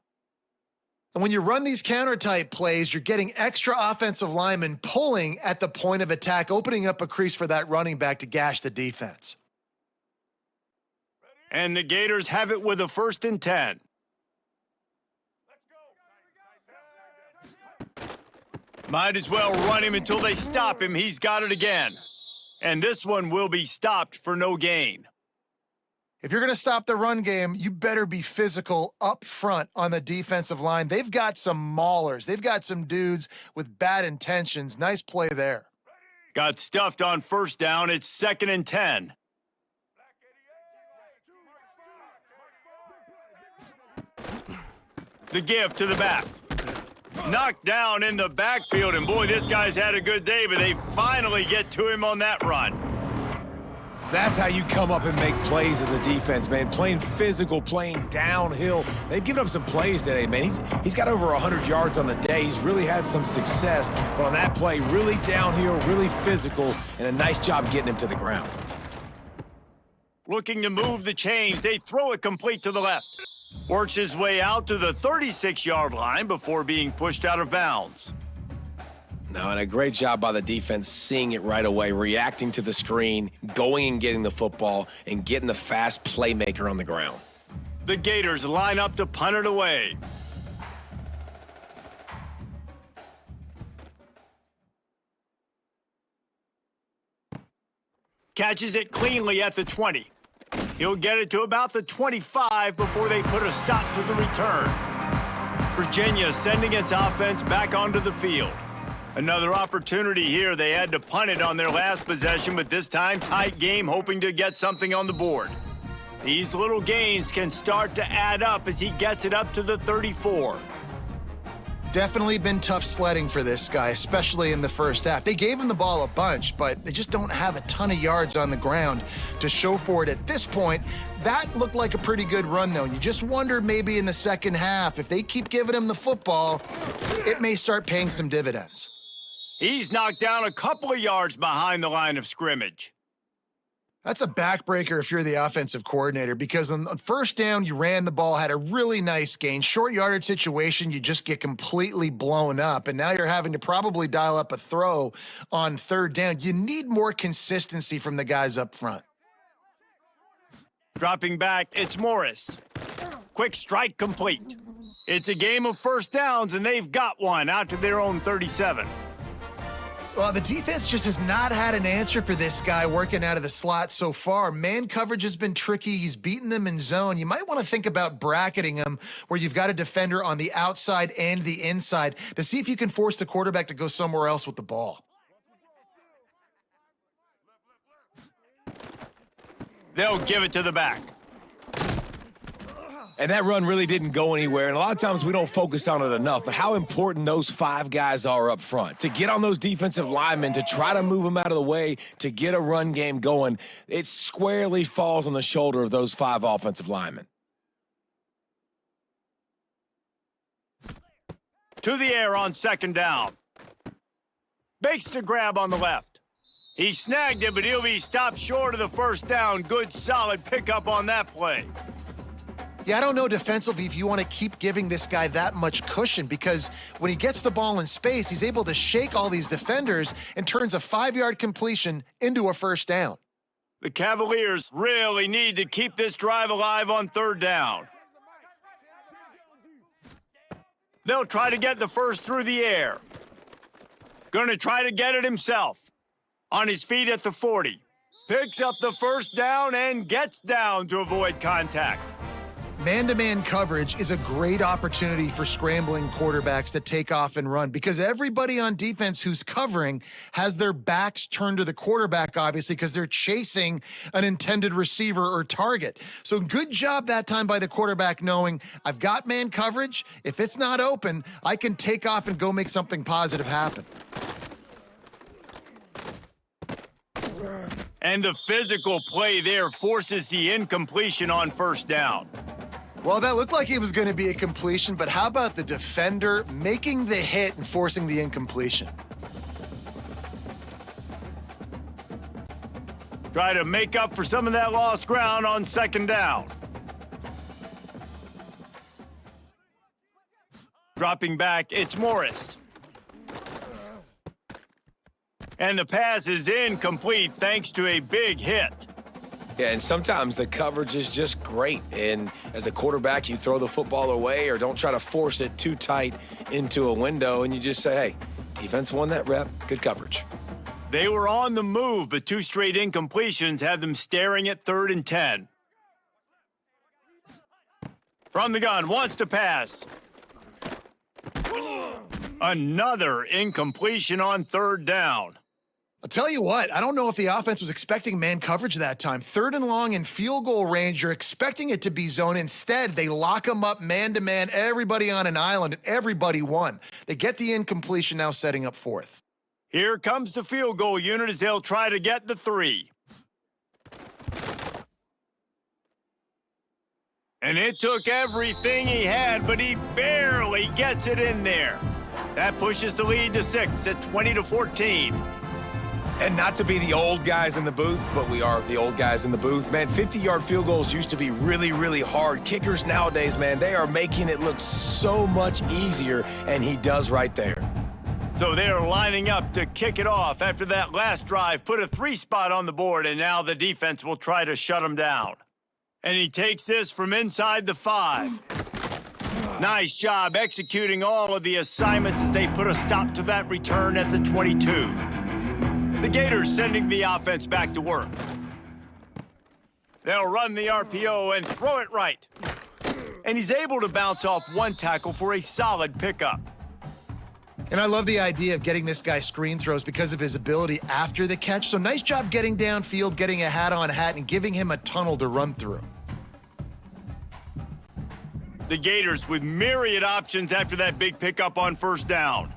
And when you run these counter-type plays, you're getting extra offensive linemen pulling at the point of attack, opening up a crease for that running back to gash the defense. And the Gators have it with a 1st and 10. Might as well run him until they stop him. He's got it again. And this one will be stopped for no gain. If you're going to stop the run game, you better be physical up front on the defensive line. They've got some maulers. They've got some dudes with bad intentions. Nice play there. Got stuffed on 1st down. It's 2nd and 10. The give to the back. Knocked down in the backfield, and boy, this guy's had a good day, but they finally get to him on that run. That's how you come up and make plays as a defense, man. Playing physical, playing downhill. They've given up some plays today, man. He's got over 100 yards on the day. He's really had some success, but on that play, really downhill, really physical, and a nice job getting him to the ground. Looking to move the chains, they throw it complete to the left. Works his way out to the 36-yard line before being pushed out of bounds. No, and a great job by the defense seeing it right away, reacting to the screen, going and getting the football, and getting the fast playmaker on the ground. The Gators line up to punt it away. Catches it cleanly at the 20. He'll get it to about the 25 before they put a stop to the return. Virginia sending its offense back onto the field. Another opportunity here. They had to punt it on their last possession, but this time tight game, hoping to get something on the board. These little gains can start to add up as he gets it up to the 34. Definitely been tough sledding for this guy, especially in the first half. They gave him the ball a bunch, but they just don't have a ton of yards on the ground to show for it at this point. That looked like a pretty good run, though. You just wonder maybe in the second half, if they keep giving him the football, it may start paying some dividends. He's knocked down a couple of yards behind the line of scrimmage. That's a backbreaker if you're the offensive coordinator, because on first down, you ran the ball, had a really nice gain. Short yardage situation, you just get completely blown up, and now you're having to probably dial up a throw on third down. You need more consistency from the guys up front. Dropping back, it's Morris. Quick strike complete. It's a game of first downs, and they've got one out to their own 37. Well, the defense just has not had an answer for this guy working out of the slot so far. Man coverage has been tricky. He's beaten them in zone. You might want to think about bracketing him where you've got a defender on the outside and the inside to see if you can force the quarterback to go somewhere else with the ball. They'll give it to the back. And that run really didn't go anywhere, and a lot of times we don't focus on it enough, but how important those 5 guys are up front. To get on those defensive linemen, to try to move them out of the way, to get a run game going, it squarely falls on the shoulder of those 5 offensive linemen. To the air on second down. Bakes the grab on the left. He snagged it, but he'll be stopped short of the first down. Good, solid pickup on that play. Yeah, I don't know defensively if you want to keep giving this guy that much cushion, because when he gets the ball in space, he's able to shake all these defenders and turns a 5-yard completion into a first down. The Cavaliers really need to keep this drive alive on third down. They'll try to get the first through the air. Gonna try to get it himself. On his feet at the 40. Picks up the first down and gets down to avoid contact. Man-to-man coverage is a great opportunity for scrambling quarterbacks to take off and run, because everybody on defense who's covering has their backs turned to the quarterback, obviously, because they're chasing an intended receiver or target. So good job that time by the quarterback knowing, I've got man coverage. If it's not open, I can take off and go make something positive happen. And the physical play there forces the incompletion on first down. Well, that looked like it was going to be a completion, but how about the defender making the hit and forcing the incompletion? Try to make up for some of that lost ground on second down. Dropping back, it's Morris. And the pass is incomplete thanks to a big hit. Yeah, and sometimes the coverage is just great. And as a quarterback, you throw the football away or don't try to force it too tight into a window, and you just say, hey, defense won that rep, good coverage. They were on the move, but 2 straight incompletions have them staring at 3rd and 10. From the gun, wants to pass. Another incompletion on 3rd down. I'll tell you what, I don't know if the offense was expecting man coverage that time. 3rd and long in field goal range, you're expecting it to be zone. Instead, they lock them up man-to-man, everybody on an island, and everybody won. They get the incompletion, now setting up 4th. Here comes the field goal unit as they'll try to get the 3. And it took everything he had, but he barely gets it in there. That pushes the lead to 6 at 20-14. And not to be the old guys in the booth, but we are the old guys in the booth. Man, 50-yard field goals used to be really, really hard. Kickers nowadays, man, they are making it look so much easier, and he does right there. So they're lining up to kick it off after that last drive, put a 3 spot on the board, and now the defense will try to shut him down. And he takes this from inside the 5. Nice job executing all of the assignments as they put a stop to that return at the 22. The Gators sending the offense back to work. They'll run the RPO and throw it right. And he's able to bounce off 1 tackle for a solid pickup. And I love the idea of getting this guy screen throws because of his ability after the catch. So nice job getting downfield, getting a hat on hat, and giving him a tunnel to run through. The Gators with myriad options after that big pickup on first down.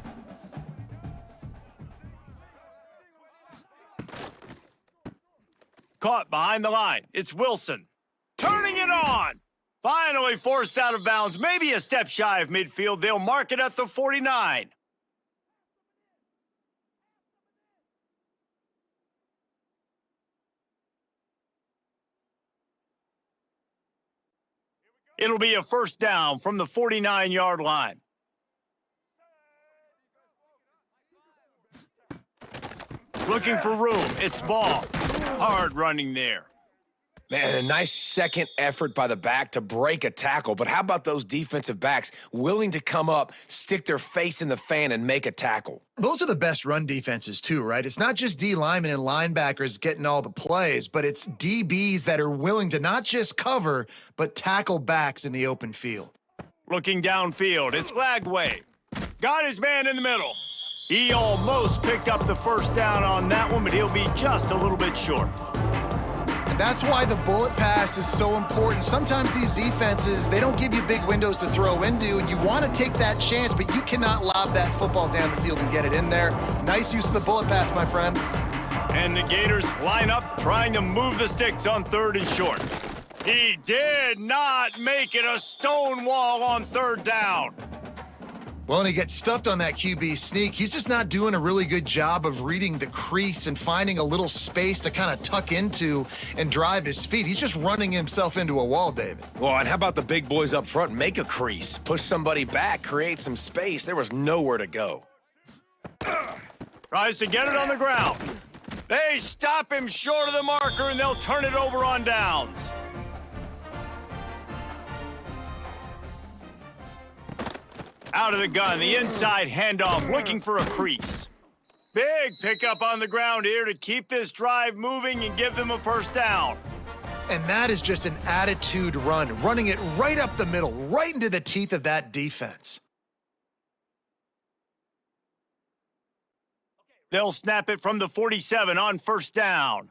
Caught behind the line. It's Wilson. Turning it on. Finally forced out of bounds. Maybe a step shy of midfield. They'll mark it at the 49. It'll be a first down from the 49-yard line. Looking for room. It's Ball. Hard running there. Man, a nice second effort by the back to break a tackle. But how about those defensive backs willing to come up, stick their face in the fan, and make a tackle? Those are the best run defenses too, right? It's not just D linemen and linebackers getting all the plays, but it's DBs that are willing to not just cover, but tackle backs in the open field. Looking downfield, it's Lagway. Got his man in the middle. He almost picked up the first down on that one, but he'll be just a little bit short. And that's why the bullet pass is so important. Sometimes these defenses, they don't give you big windows to throw into, and you want to take that chance, but you cannot lob that football down the field and get it in there. Nice use of the bullet pass, my friend. And the Gators line up, trying to move the sticks on third and short. He did not make it a stone wall on third down. Well, and he gets stuffed on that QB sneak. He's just not doing a really good job of reading the crease and finding a little space to kind of tuck into and drive his feet. He's just running himself into a wall, David. Well, and how about the big boys up front? Make a crease, push somebody back, create some space. There was nowhere to go. Tries to get it on the ground. They stop him short of the marker, and they'll turn it over on downs. Out of the gun, the inside handoff, looking for a crease. Big pickup on the ground here to keep this drive moving and give them a first down. And that is just an attitude run, running it right up the middle, right into the teeth of that defense. They'll snap it from the 47 on first down.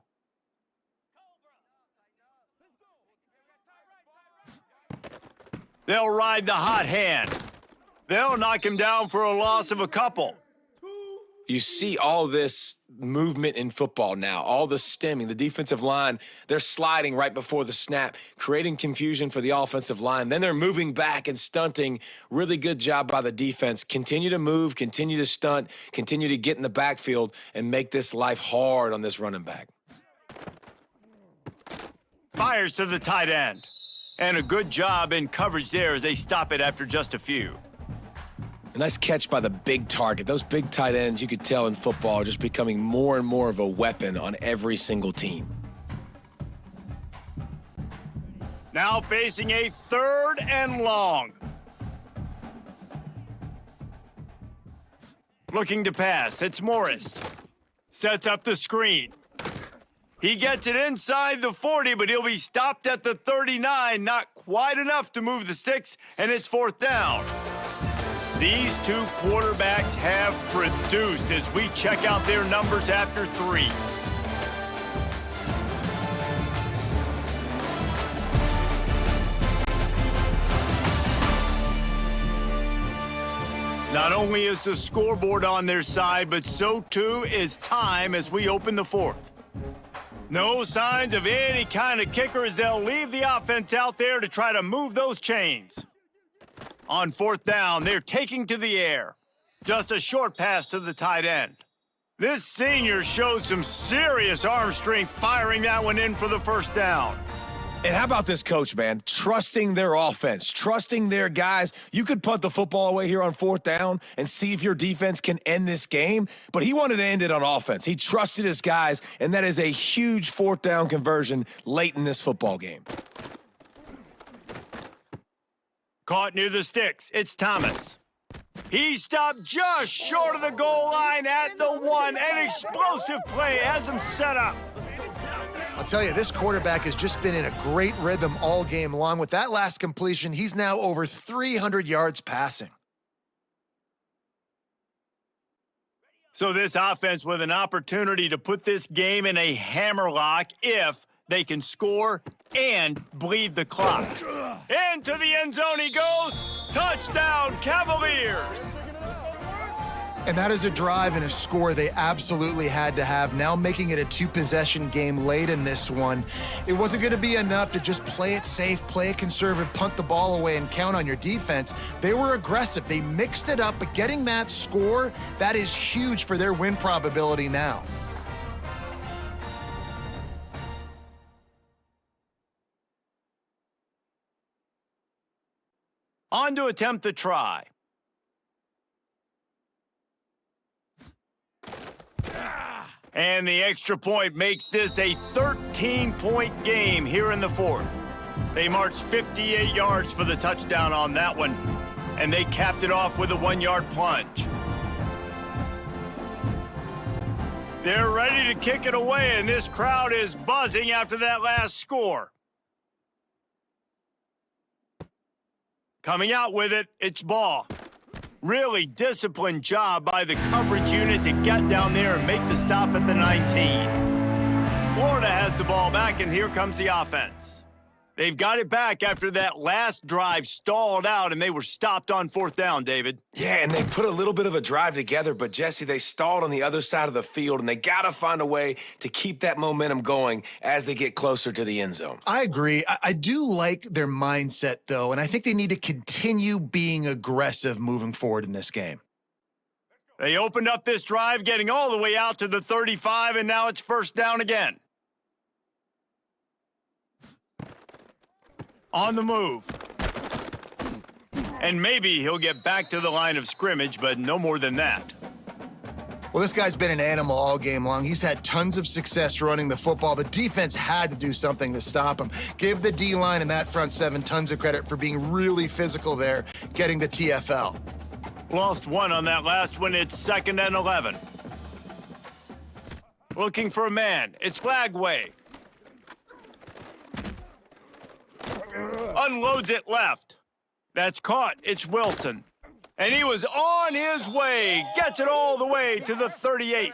They'll ride the hot hand. They'll knock him down for a loss of a couple. You see all this movement in football now, all the stemming, the defensive line, they're sliding right before the snap, creating confusion for the offensive line. Then they're moving back and stunting. Really good job by the defense. Continue to move, continue to stunt, continue to get in the backfield and make this life hard on this running back. Fires to the tight end. And a good job in coverage there as they stop it after just a few. A nice catch by the big target. Those big tight ends, you could tell in football, are just becoming more and more of a weapon on every single team. Now facing a third and long. Looking to pass, it's Morris. Sets up the screen. He gets it inside the 40, but he'll be stopped at the 39. Not quite enough to move the sticks, and it's fourth down. These two quarterbacks have produced as we check out their numbers after three. Not only is the scoreboard on their side, but so too is time as we open the fourth. No signs of any kind of kicker as they'll leave the offense out there to try to move those chains. On fourth down, they're taking to the air. Just a short pass to the tight end. This senior showed some serious arm strength firing that one in for the first down. And how about this coach, man? Trusting their offense, trusting their guys. You could punt the football away here on fourth down and see if your defense can end this game, but he wanted to end it on offense. He trusted his guys, and that is a huge fourth down conversion late in this football game. Caught near the sticks, it's Thomas. He stopped just short of the goal line at the one. An explosive play has him set up. I'll tell you, this quarterback has just been in a great rhythm all game long. With that last completion, he's now over 300 yards passing. So this offense with an opportunity to put this game in a hammerlock if they can score and bleed the clock. Into the end zone he goes. Touchdown, Cavaliers! And that is a drive and a score they absolutely had to have, now making it a two-possession game late in this one. It wasn't going to be enough to just play it safe, play it conservative, punt the ball away, and count on your defense. They were aggressive. They mixed it up, but getting that score, that is huge for their win probability now. On to attempt the try. And the extra point makes this a 13-point game here in the fourth. They marched 58 yards for the touchdown on that one, and they capped it off with a 1-yard plunge. They're ready to kick it away, and this crowd is buzzing after that last score. Coming out with it, it's ball. Really disciplined job by the coverage unit to get down there and make the stop at the 19. Florida has the ball back, and here comes the offense. They've got it back after that last drive stalled out, and they were stopped on fourth down, David. Yeah, and they put a little bit of a drive together, but, Jesse, they stalled on the other side of the field, and they got to find a way to keep that momentum going as they get closer to the end zone. I agree. I do like their mindset, though, and I think they need to continue being aggressive moving forward in this game. They opened up this drive, getting all the way out to the 35, and now it's first down again. On the move. And maybe he'll get back to the line of scrimmage, but no more than that. Well, this guy's been an animal all game long. He's had tons of success running the football. The defense had to do something to stop him. Give the D-line and that front seven tons of credit for being really physical there, getting the TFL. Lost one on that last one. It's 2nd and 11. Looking for a man. It's Flagway. Unloads it left. That's caught. It's Wilson. And he was on his way. Gets it all the way to the 38.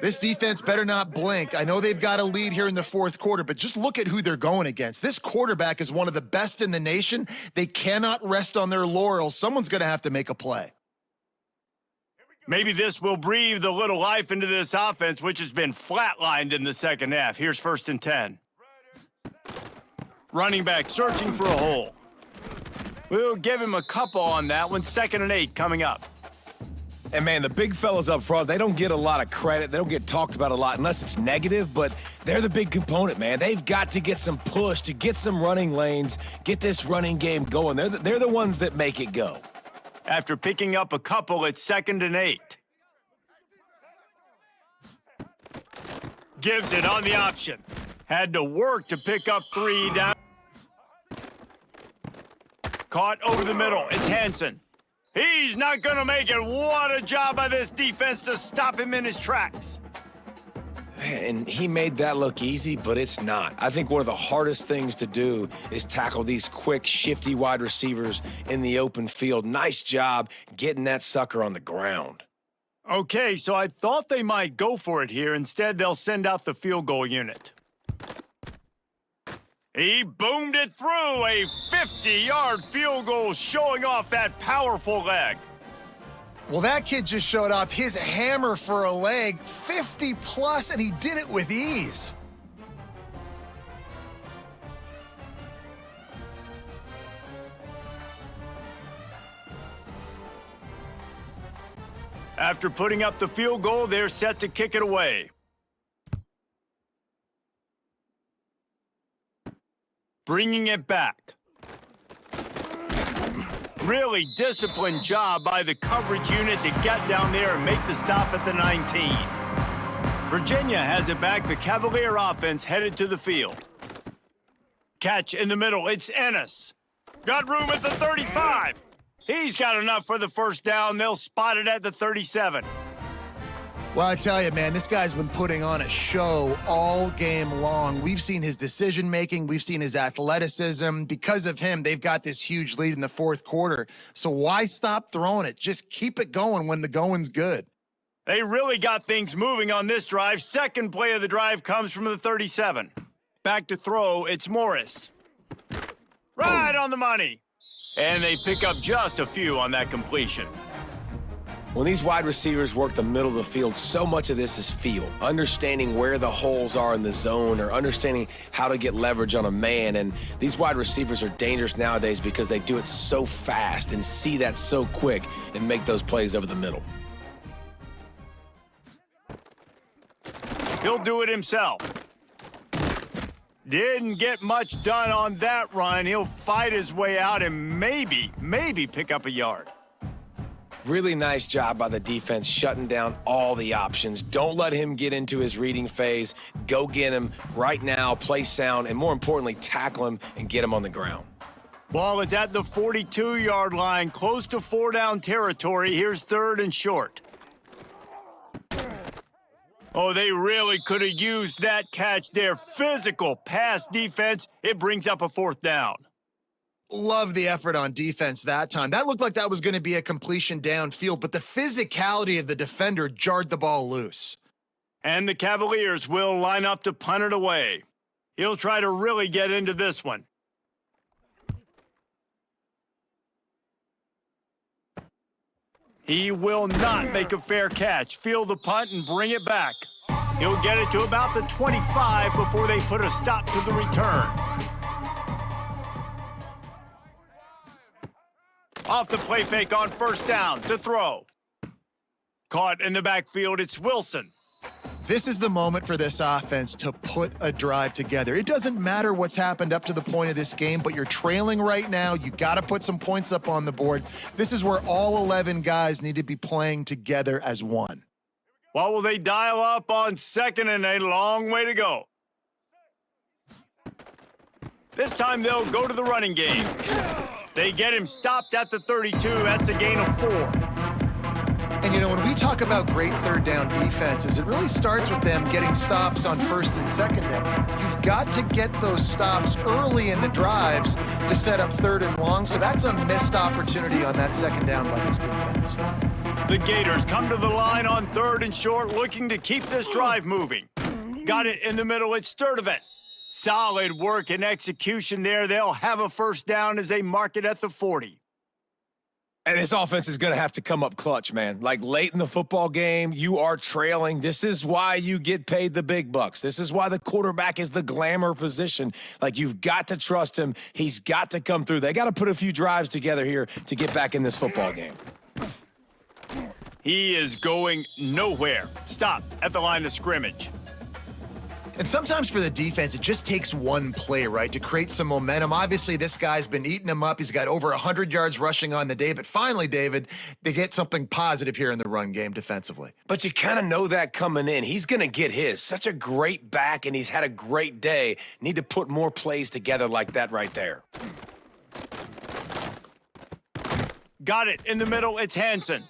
This defense better not blink. I know they've got a lead here in the fourth quarter, but just look at who they're going against. This quarterback is one of the best in the nation. They cannot rest on their laurels. Someone's going to have to make a play. Maybe this will breathe a little life into this offense, which has been flatlined in the second half. Here's 1st and 10. Running back searching for a hole. We'll give him a couple on that one. 2nd and 8 coming up. And, man, the big fellas up front, they don't get a lot of credit. They don't get talked about a lot unless it's negative, but they're the big component, man. They've got to get some push, to get some running lanes, get this running game going. They're the ones that make it go. After picking up a couple, it's 2nd and 8. Gives it on the option. Had to work to pick up 3 down. Caught over the middle. It's Hansen. He's not going to make it. What a job by this defense to stop him in his tracks. And he made that look easy, but it's not. I think one of the hardest things to do is tackle these quick, shifty wide receivers in the open field. Nice job getting that sucker on the ground. Okay, so I thought they might go for it here. Instead, they'll send out the field goal unit. He boomed it through, a 50-yard field goal showing off that powerful leg. Well, that kid just showed off his hammer for a leg, 50-plus, and he did it with ease. After putting up the field goal, they're set to kick it away. Bringing it back. Really disciplined job by the coverage unit to get down there and make the stop at the 19. Virginia has it back. The Cavalier offense headed to the field. Catch in the middle. It's Ennis. Got room at the 35. He's got enough for the first down. They'll spot it at the 37. Well, I tell you, man, this guy's been putting on a show all game long. We've seen his decision-making. We've seen his athleticism. Because of him, they've got this huge lead in the fourth quarter. So why stop throwing it? Just keep it going when the going's good. They really got things moving on this drive. Second play of the drive comes from the 37. Back to throw, it's Morris. Right on the money. And they pick up just a few on that completion. When these wide receivers work the middle of the field, so much of this is feel. Understanding where the holes are in the zone or understanding how to get leverage on a man. And these wide receivers are dangerous nowadays because they do it so fast and see that so quick and make those plays over the middle. He'll do it himself. Didn't get much done on that run. He'll fight his way out and maybe pick up a yard. Really nice job by the defense shutting down all the options. Don't let him get into his reading phase. Go get him right now, play sound, and more importantly, tackle him and get him on the ground. Ball is at the 42-yard line, close to 4-down territory. Here's 3rd and short. Oh, they really could have used that catch there. Physical pass defense. It brings up a 4th down. Love the effort on defense that time. That looked like that was going to be a completion downfield, but the physicality of the defender jarred the ball loose. And the Cavaliers will line up to punt it away. He'll try to really get into this one. He will not make a fair catch. Field the punt and bring it back. He'll get it to about the 25 before they put a stop to the return. Off the play fake on 1st down to throw. Caught in the backfield, it's Wilson. This is the moment for this offense to put a drive together. It doesn't matter what's happened up to the point of this game, but you're trailing right now. You got to put some points up on the board. This is where all 11 guys need to be playing together as one. Well, will they dial up on 2nd and a long way to go? This time they'll go to the running game. They get him stopped at the 32. That's a gain of 4. And, you know, when we talk about great 3rd down defenses, it really starts with them getting stops on 1st and 2nd down. You've got to get those stops early in the drives to set up 3rd and long, so that's a missed opportunity on that 2nd down by this defense. The Gators come to the line on 3rd and short, looking to keep this drive moving. Got it in the middle, it's Sturdivant. Solid work and execution there. They'll have a 1st down as they mark it at the 40. And this offense is going to have to come up clutch, man. Like late in the football game, you are trailing. This is why you get paid the big bucks. This is why the quarterback is the glamour position. Like, you've got to trust him. He's got to come through. They got to put a few drives together here to get back in this football game. He is going nowhere. Stopped at the line of scrimmage. And sometimes for the defense, it just takes one play, right, to create some momentum. Obviously, this guy's been eating him up. He's got over 100 yards rushing on the day. But finally, David, they get something positive here in the run game defensively. But you kind of know that coming in. He's going to get his. Such a great back, and he's had a great day. Need to put more plays together like that right there. Got it in the middle. It's Hansen.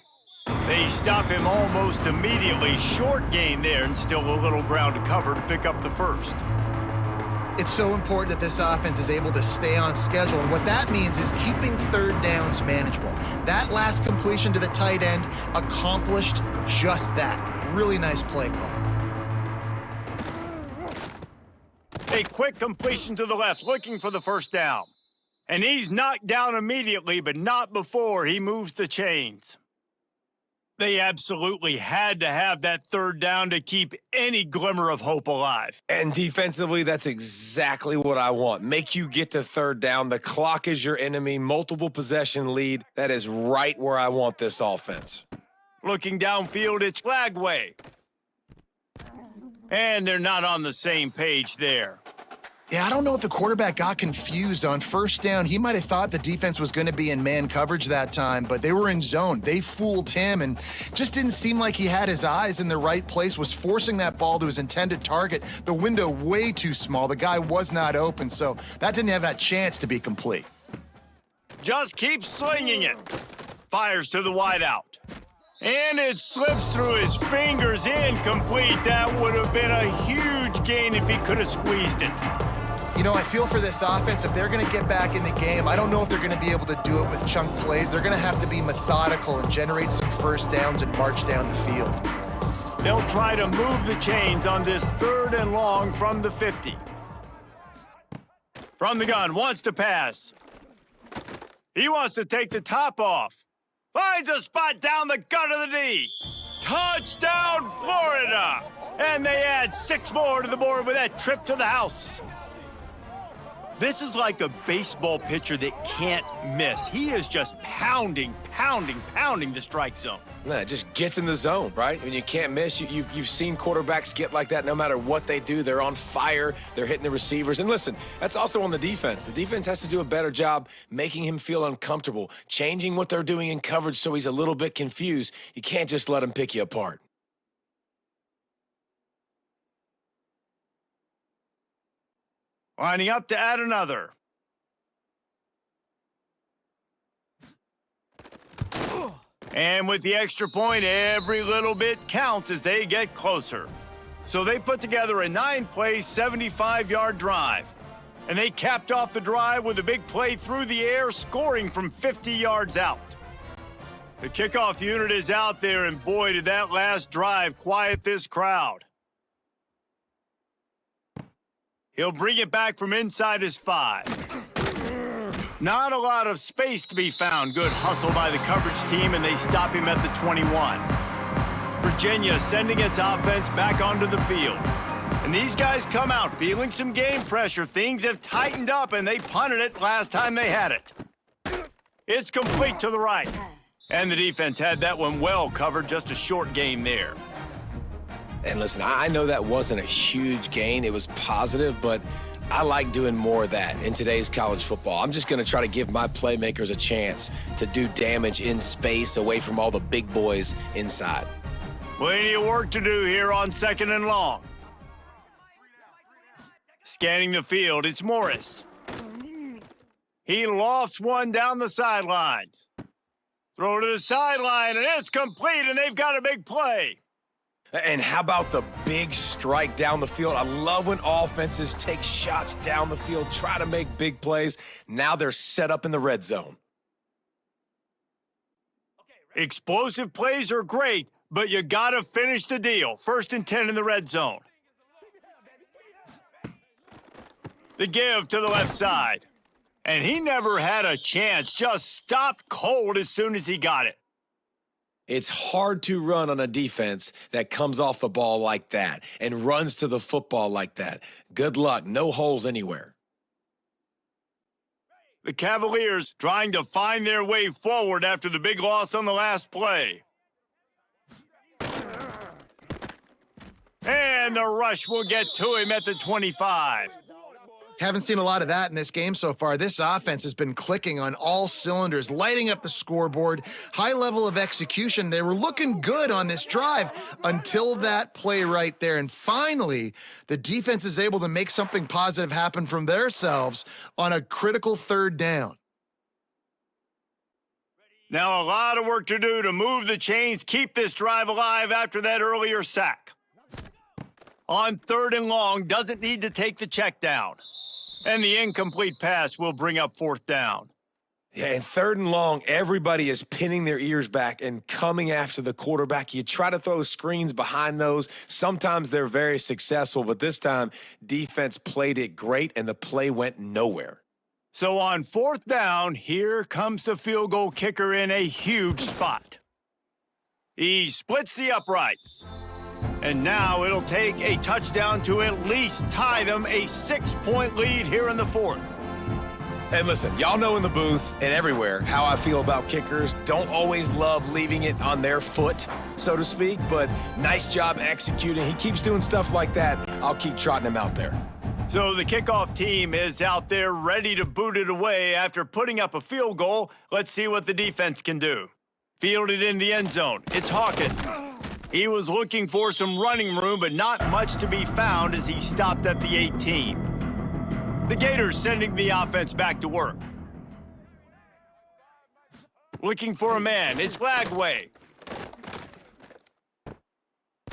They stop him almost immediately. Short gain there and still a little ground to cover to pick up the 1st. It's so important that this offense is able to stay on schedule. And what that means is keeping 3rd downs manageable. That last completion to the tight end accomplished just that. Really nice play call. A quick completion to the left, looking for the 1st down. And he's knocked down immediately, but not before he moves the chains. They absolutely had to have that 3rd down to keep any glimmer of hope alive. And defensively, that's exactly what I want. Make you get to 3rd down. The clock is your enemy. Multiple possession lead. That is right where I want this offense. Looking downfield, it's Lagway. And they're not on the same page there. Yeah, I don't know if the quarterback got confused on 1st down. He might have thought the defense was going to be in man coverage that time, but they were in zone. They fooled him and just didn't seem like he had his eyes in the right place, was forcing that ball to his intended target. The window way too small. The guy was not open, so that didn't have that chance to be complete. Just keep slinging it. Fires to the wideout. And it slips through his fingers, incomplete. That would have been a huge gain if he could have squeezed it. You know, I feel for this offense, if they're going to get back in the game, I don't know if they're going to be able to do it with chunk plays. They're going to have to be methodical and generate some 1st downs and march down the field. They'll try to move the chains on this 3rd and long from the 50. From the gun, wants to pass. He wants to take the top off. Finds a spot down the gut of the knee. Touchdown, Florida! And they add 6 more to the board with that trip to the house. This is like a baseball pitcher that can't miss. He is just pounding the strike zone. No, it just gets in the zone, right? When you can't miss, you've seen quarterbacks get like that no matter what they do. They're on fire. They're hitting the receivers. And listen, that's also on the defense. The defense has to do a better job making him feel uncomfortable, changing what they're doing in coverage so he's a little bit confused. You can't just let him pick you apart. Lining up to add another. And with the extra point, every little bit counts as they get closer. So they put together a 9-play, 75-yard drive. And they capped off the drive with a big play through the air, scoring from 50 yards out. The kickoff unit is out there, and boy, did that last drive quiet this crowd. He'll bring it back from inside his 5. Not a lot of space to be found. Good hustle by the coverage team, and they stop him at the 21. Virginia sending its offense back onto the field. And these guys come out feeling some game pressure. Things have tightened up, and they punted it last time they had it. It's complete to the right. And the defense had that one well covered, just a short gain there. And listen, I know that wasn't a huge gain. It was positive, but I like doing more of that in today's college football. I'm just going to try to give my playmakers a chance to do damage in space away from all the big boys inside. Plenty of work to do here on 2nd and long. Scanning the field, it's Morris. He lofts one down the sidelines. Throw to the sideline, and it's complete, and they've got a big play. And how about the big strike down the field? I love when offenses take shots down the field, try to make big plays. Now they're set up in the red zone. Explosive plays are great, but you got to finish the deal. 1st and 10 in the red zone. The give to the left side. And he never had a chance, just stopped cold as soon as he got it. It's hard to run on a defense that comes off the ball like that and runs to the football like that. Good luck. No holes anywhere. The Cavaliers trying to find their way forward after the big loss on the last play. And the rush will get to him at the 25. Haven't seen a lot of that in this game so far. This offense has been clicking on all cylinders, lighting up the scoreboard, high level of execution. They were looking good on this drive until that play right there. And finally, the defense is able to make something positive happen from themselves on a critical 3rd down. Now a lot of work to do to move the chains, keep this drive alive after that earlier sack. On 3rd and long, doesn't need to take the check down. And the incomplete pass will bring up 4th down. Yeah, and 3rd and long, everybody is pinning their ears back and coming after the quarterback. You try to throw screens behind those. Sometimes they're very successful, but this time, defense played it great, and the play went nowhere. So on 4th down, here comes the field goal kicker in a huge spot. He splits the uprights. And now it'll take a touchdown to at least tie them a 6-point lead here in the 4th. And listen, y'all know in the booth and everywhere how I feel about kickers. Don't always love leaving it on their foot, so to speak, but nice job executing. He keeps doing stuff like that. I'll keep trotting him out there. So the kickoff team is out there ready to boot it away after putting up a field goal. Let's see what the defense can do. Fielded in the end zone. It's Hawkins. He was looking for some running room, but not much to be found as he stopped at the 18. The Gators sending the offense back to work. Looking for a man. It's Lagway.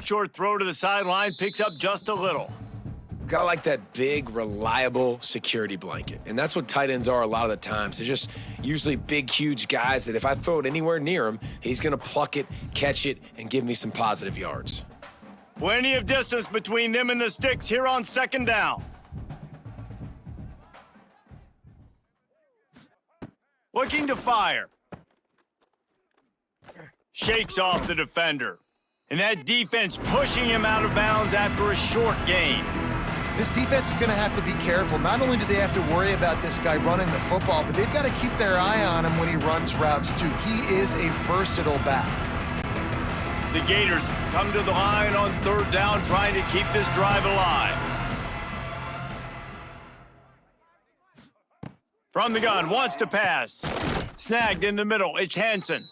Short throw to the sideline, picks up just a little. Gotta like that big, reliable security blanket. And that's what tight ends are a lot of the times. They're just usually big, huge guys that if I throw it anywhere near him, he's gonna pluck it, catch it, and give me some positive yards. Plenty of distance between them and the sticks here on second down. Looking to fire. Shakes off the defender. And that defense pushing him out of bounds after a short gain. This defense is going to have to be careful. Not only do they have to worry about this guy running the football, but they've got to keep their eye on him when he runs routes too. He is a versatile back. The Gators come to the line on third down, trying to keep this drive alive. From the gun, wants to pass. Snagged in the middle, it's Hansen.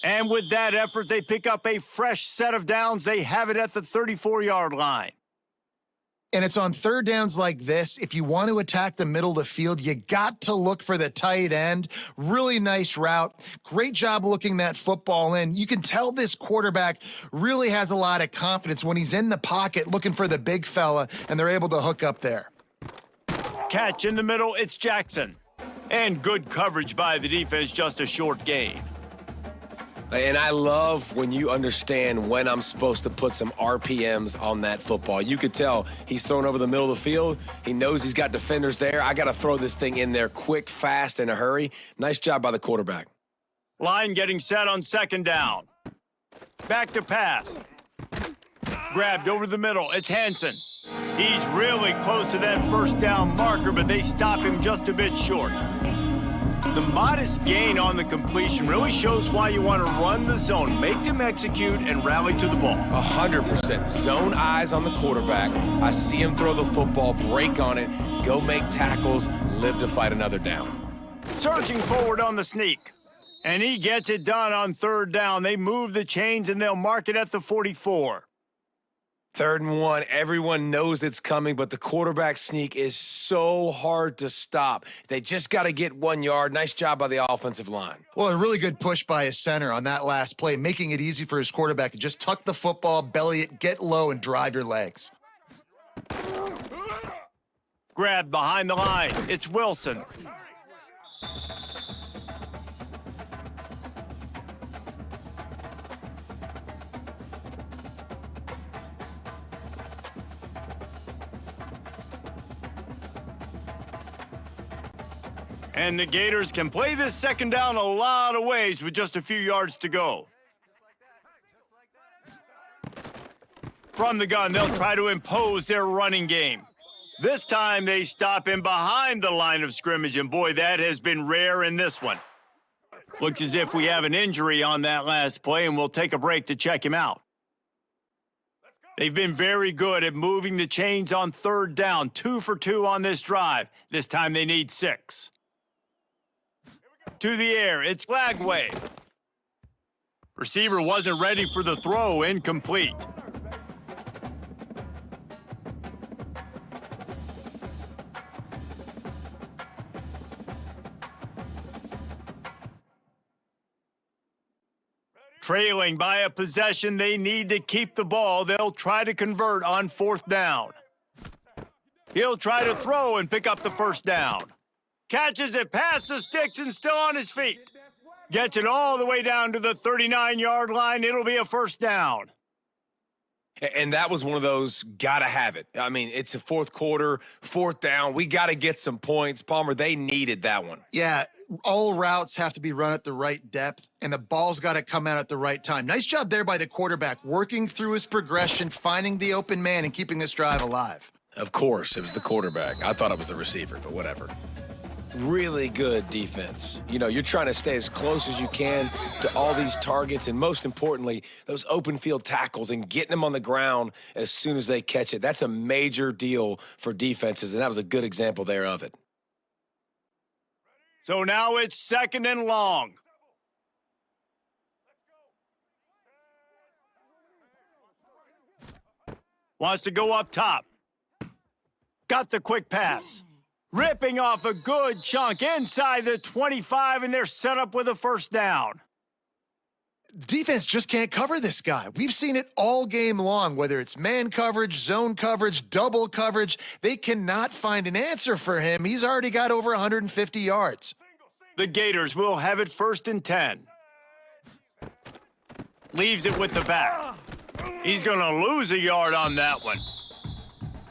And with that effort, they pick up a fresh set of downs. They have it at the 34-yard line. And it's on third downs like this. If you want to attack the middle of the field, you got to look for the tight end. Really nice route. Great job looking that football in. You can tell this quarterback really has a lot of confidence when he's in the pocket looking for the big fella, and they're able to hook up there. Catch in the middle, it's Jackson. And good coverage by the defense, just a short gain. And I love when you understand when I'm supposed to put some RPMs on that football. You could tell he's thrown over the middle of the field. He knows he's got defenders there. I got to throw this thing in there quick, fast, in a hurry. Nice job by the quarterback. Line getting set on second down. Back to pass. Grabbed over the middle. It's Hansen. He's really close to that first down marker, but they stop him just a bit short. The modest gain on the completion really shows why you want to run the zone, make them execute, and rally to the ball. 100%. Zone eyes on the quarterback. I see him throw the football, break on it, go make tackles, live to fight another down. Surging forward on the sneak. And he gets it done on third down. They move the chains, and they'll mark it at the 44. 3rd and 1, everyone knows it's coming, but the quarterback sneak is so hard to stop. They just got to get 1 yard. Nice job by the offensive line. Well, a really good push by his center on that last play, making it easy for his quarterback to just tuck the football, belly it, get low, and drive your legs. Grabbed behind the line. It's Wilson. And the Gators can play this second down a lot of ways with just a few yards to go. From the gun, they'll try to impose their running game. This time they stop him behind the line of scrimmage, and boy, that has been rare in this one. Looks as if we have an injury on that last play, and we'll take a break to check him out. They've been very good at moving the chains on third down. 2 for 2 on this drive. This time they need 6. To the air, it's Lagway. Receiver wasn't ready for the throw, incomplete. Trailing by a possession, they need to keep the ball. They'll try to convert on 4th down. He'll try to throw and pick up the first down. Catches it past the sticks and still on his feet. Gets it all the way down to the 39-yard line. It'll be a first down. And that was one of those gotta have it. I mean, it's a 4th quarter, 4th down. We got to get some points. Palmer, they needed that one. Yeah, all routes have to be run at the right depth, and the ball's got to come out at the right time. Nice job there by the quarterback, working through his progression, finding the open man, and keeping this drive alive. Of course, it was the quarterback. I thought it was the receiver, but whatever. Really good defense. You know, you're trying to stay as close as you can to all these targets, and most importantly, those open field tackles and getting them on the ground as soon as they catch it. That's a major deal for defenses, and that was a good example there of it. So now it's 2nd and long. Wants to go up top. Got the quick pass. Ripping off a good chunk inside the 25, and they're set up with a first down. Defense just can't cover this guy. We've seen it all game long, whether it's man coverage, zone coverage, double coverage. They cannot find an answer for him. He's already got over 150 yards. The Gators will have it 1st and 10. Leaves it with the back. He's going to lose a yard on that one.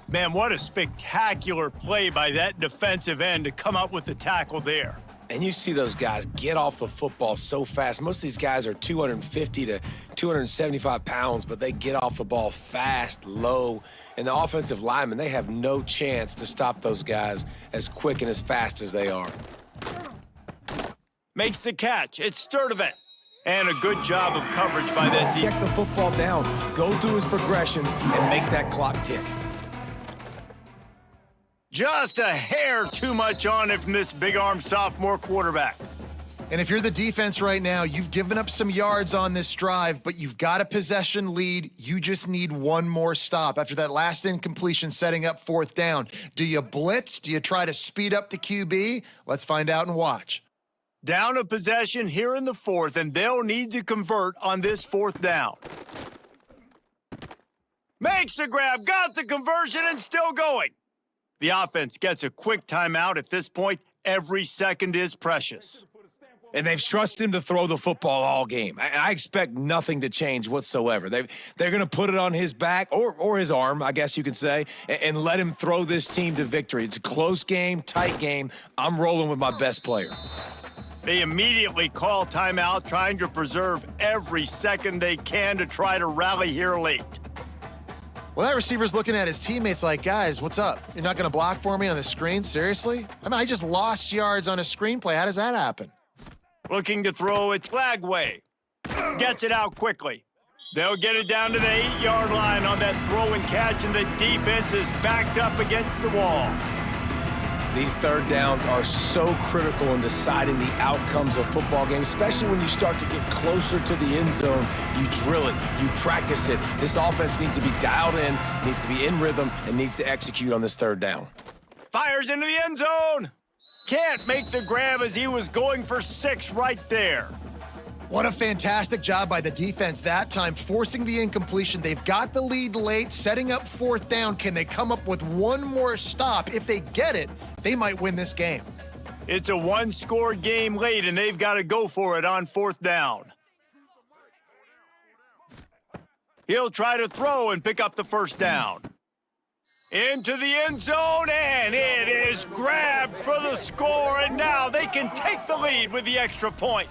Man, what a spectacular play by that defensive end to come up with the tackle there. And you see those guys get off the football so fast. Most of these guys are 250 to 275 pounds, but they get off the ball fast, low. And the offensive linemen, they have no chance to stop those guys as quick and as fast as they are. Makes the catch. It's Sturdivant. And a good job of coverage by that defense. Check the football down, go through his progressions, and make that clock tick. Just a hair too much on it from this big-arm sophomore quarterback. And if you're the defense right now, you've given up some yards on this drive, but you've got a possession lead. You just need one more stop after that last incompletion setting up 4th down. Do you blitz? Do you try to speed up the QB? Let's find out and watch. Down a possession here in the 4th, and they'll need to convert on this 4th down. Makes the grab, got the conversion, and still going. The offense gets a quick timeout at this point. Every second is precious. And they've trusted him to throw the football all game. I expect nothing to change whatsoever. They're going to put it on his back or his arm, I guess you could say, and let him throw this team to victory. It's a close game, tight game. I'm rolling with my best player. They immediately call timeout, trying to preserve every second they can to try to rally here late. Well, that receiver's looking at his teammates like, guys, what's up? You're not going to block for me on the screen? Seriously? I mean, I just lost yards on a screenplay. How does that happen? Looking to throw, it's Lagway. Gets it out quickly. They'll get it down to the 8-yard line on that throw and catch, and the defense is backed up against the wall. These 3rd downs are so critical in deciding the outcomes of football games, especially when you start to get closer to the end zone. You drill it, you practice it. This offense needs to be dialed in, needs to be in rhythm, and needs to execute on this 3rd down. Fires into the end zone. Can't make the grab as he was going for 6 right there. What a fantastic job by the defense that time, forcing the incompletion. They've got the lead late, setting up 4th down. Can they come up with one more stop? If they get it, they might win this game. It's a 1-score game late, and they've got to go for it on 4th down. He'll try to throw and pick up the 1st down. Into the end zone, and it is grabbed for the score, and now they can take the lead with the extra point.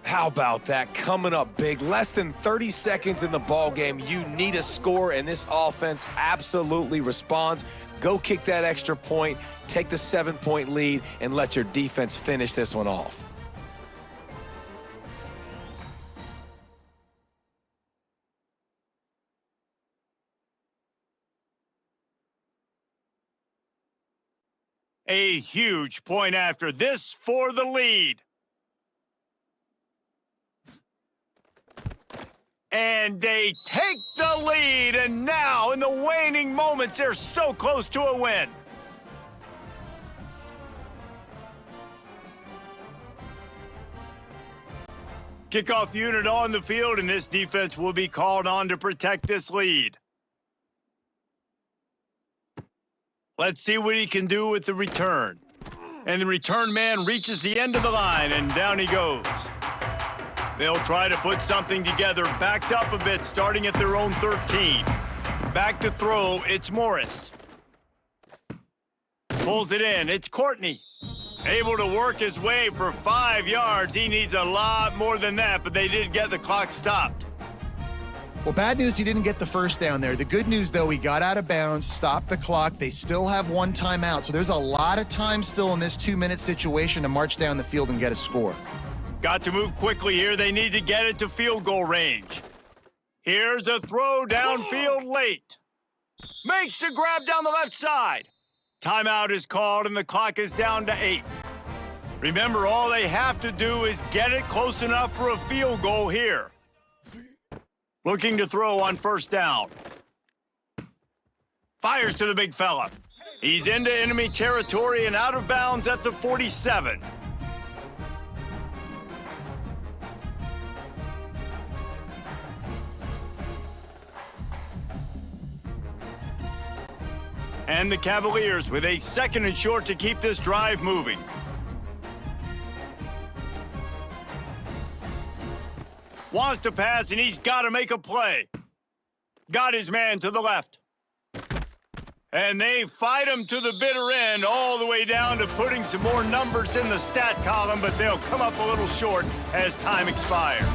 How about that? Coming up big. Less than 30 seconds in the ball game. You need a score, and this offense absolutely responds. Go kick that extra point, take the 7-point lead, and let your defense finish this one off. A huge point after this for the lead. And they take the lead, and now in the waning moments, they're so close to a win. Kickoff unit on the field, and this defense will be called on to protect this lead. Let's see what he can do with the return. And the return man reaches the end of the line, and down he goes. They'll try to put something together, backed up a bit, starting at their own 13. Back to throw, it's Morris. Pulls it in, it's Courtney. Able to work his way for 5 yards. He needs a lot more than that, but they did get the clock stopped. Well, bad news, he didn't get the 1st down there. The good news, though, he got out of bounds, stopped the clock. They still have 1 timeout, so there's a lot of time still in this 2-minute situation to march down the field and get a score. Got to move quickly here. They need to get it to field goal range. Here's a throw downfield late. Makes the grab down the left side. Timeout is called, and the clock is down to 8. Remember, all they have to do is get it close enough for a field goal here. Looking to throw on 1st down. Fires to the big fella. He's into enemy territory and out of bounds at the 47. And the Cavaliers with a 2nd and short to keep this drive moving. Wants to pass, and he's got to make a play. Got his man to the left. And they fight him to the bitter end, all the way down to putting some more numbers in the stat column, but they'll come up a little short as time expires.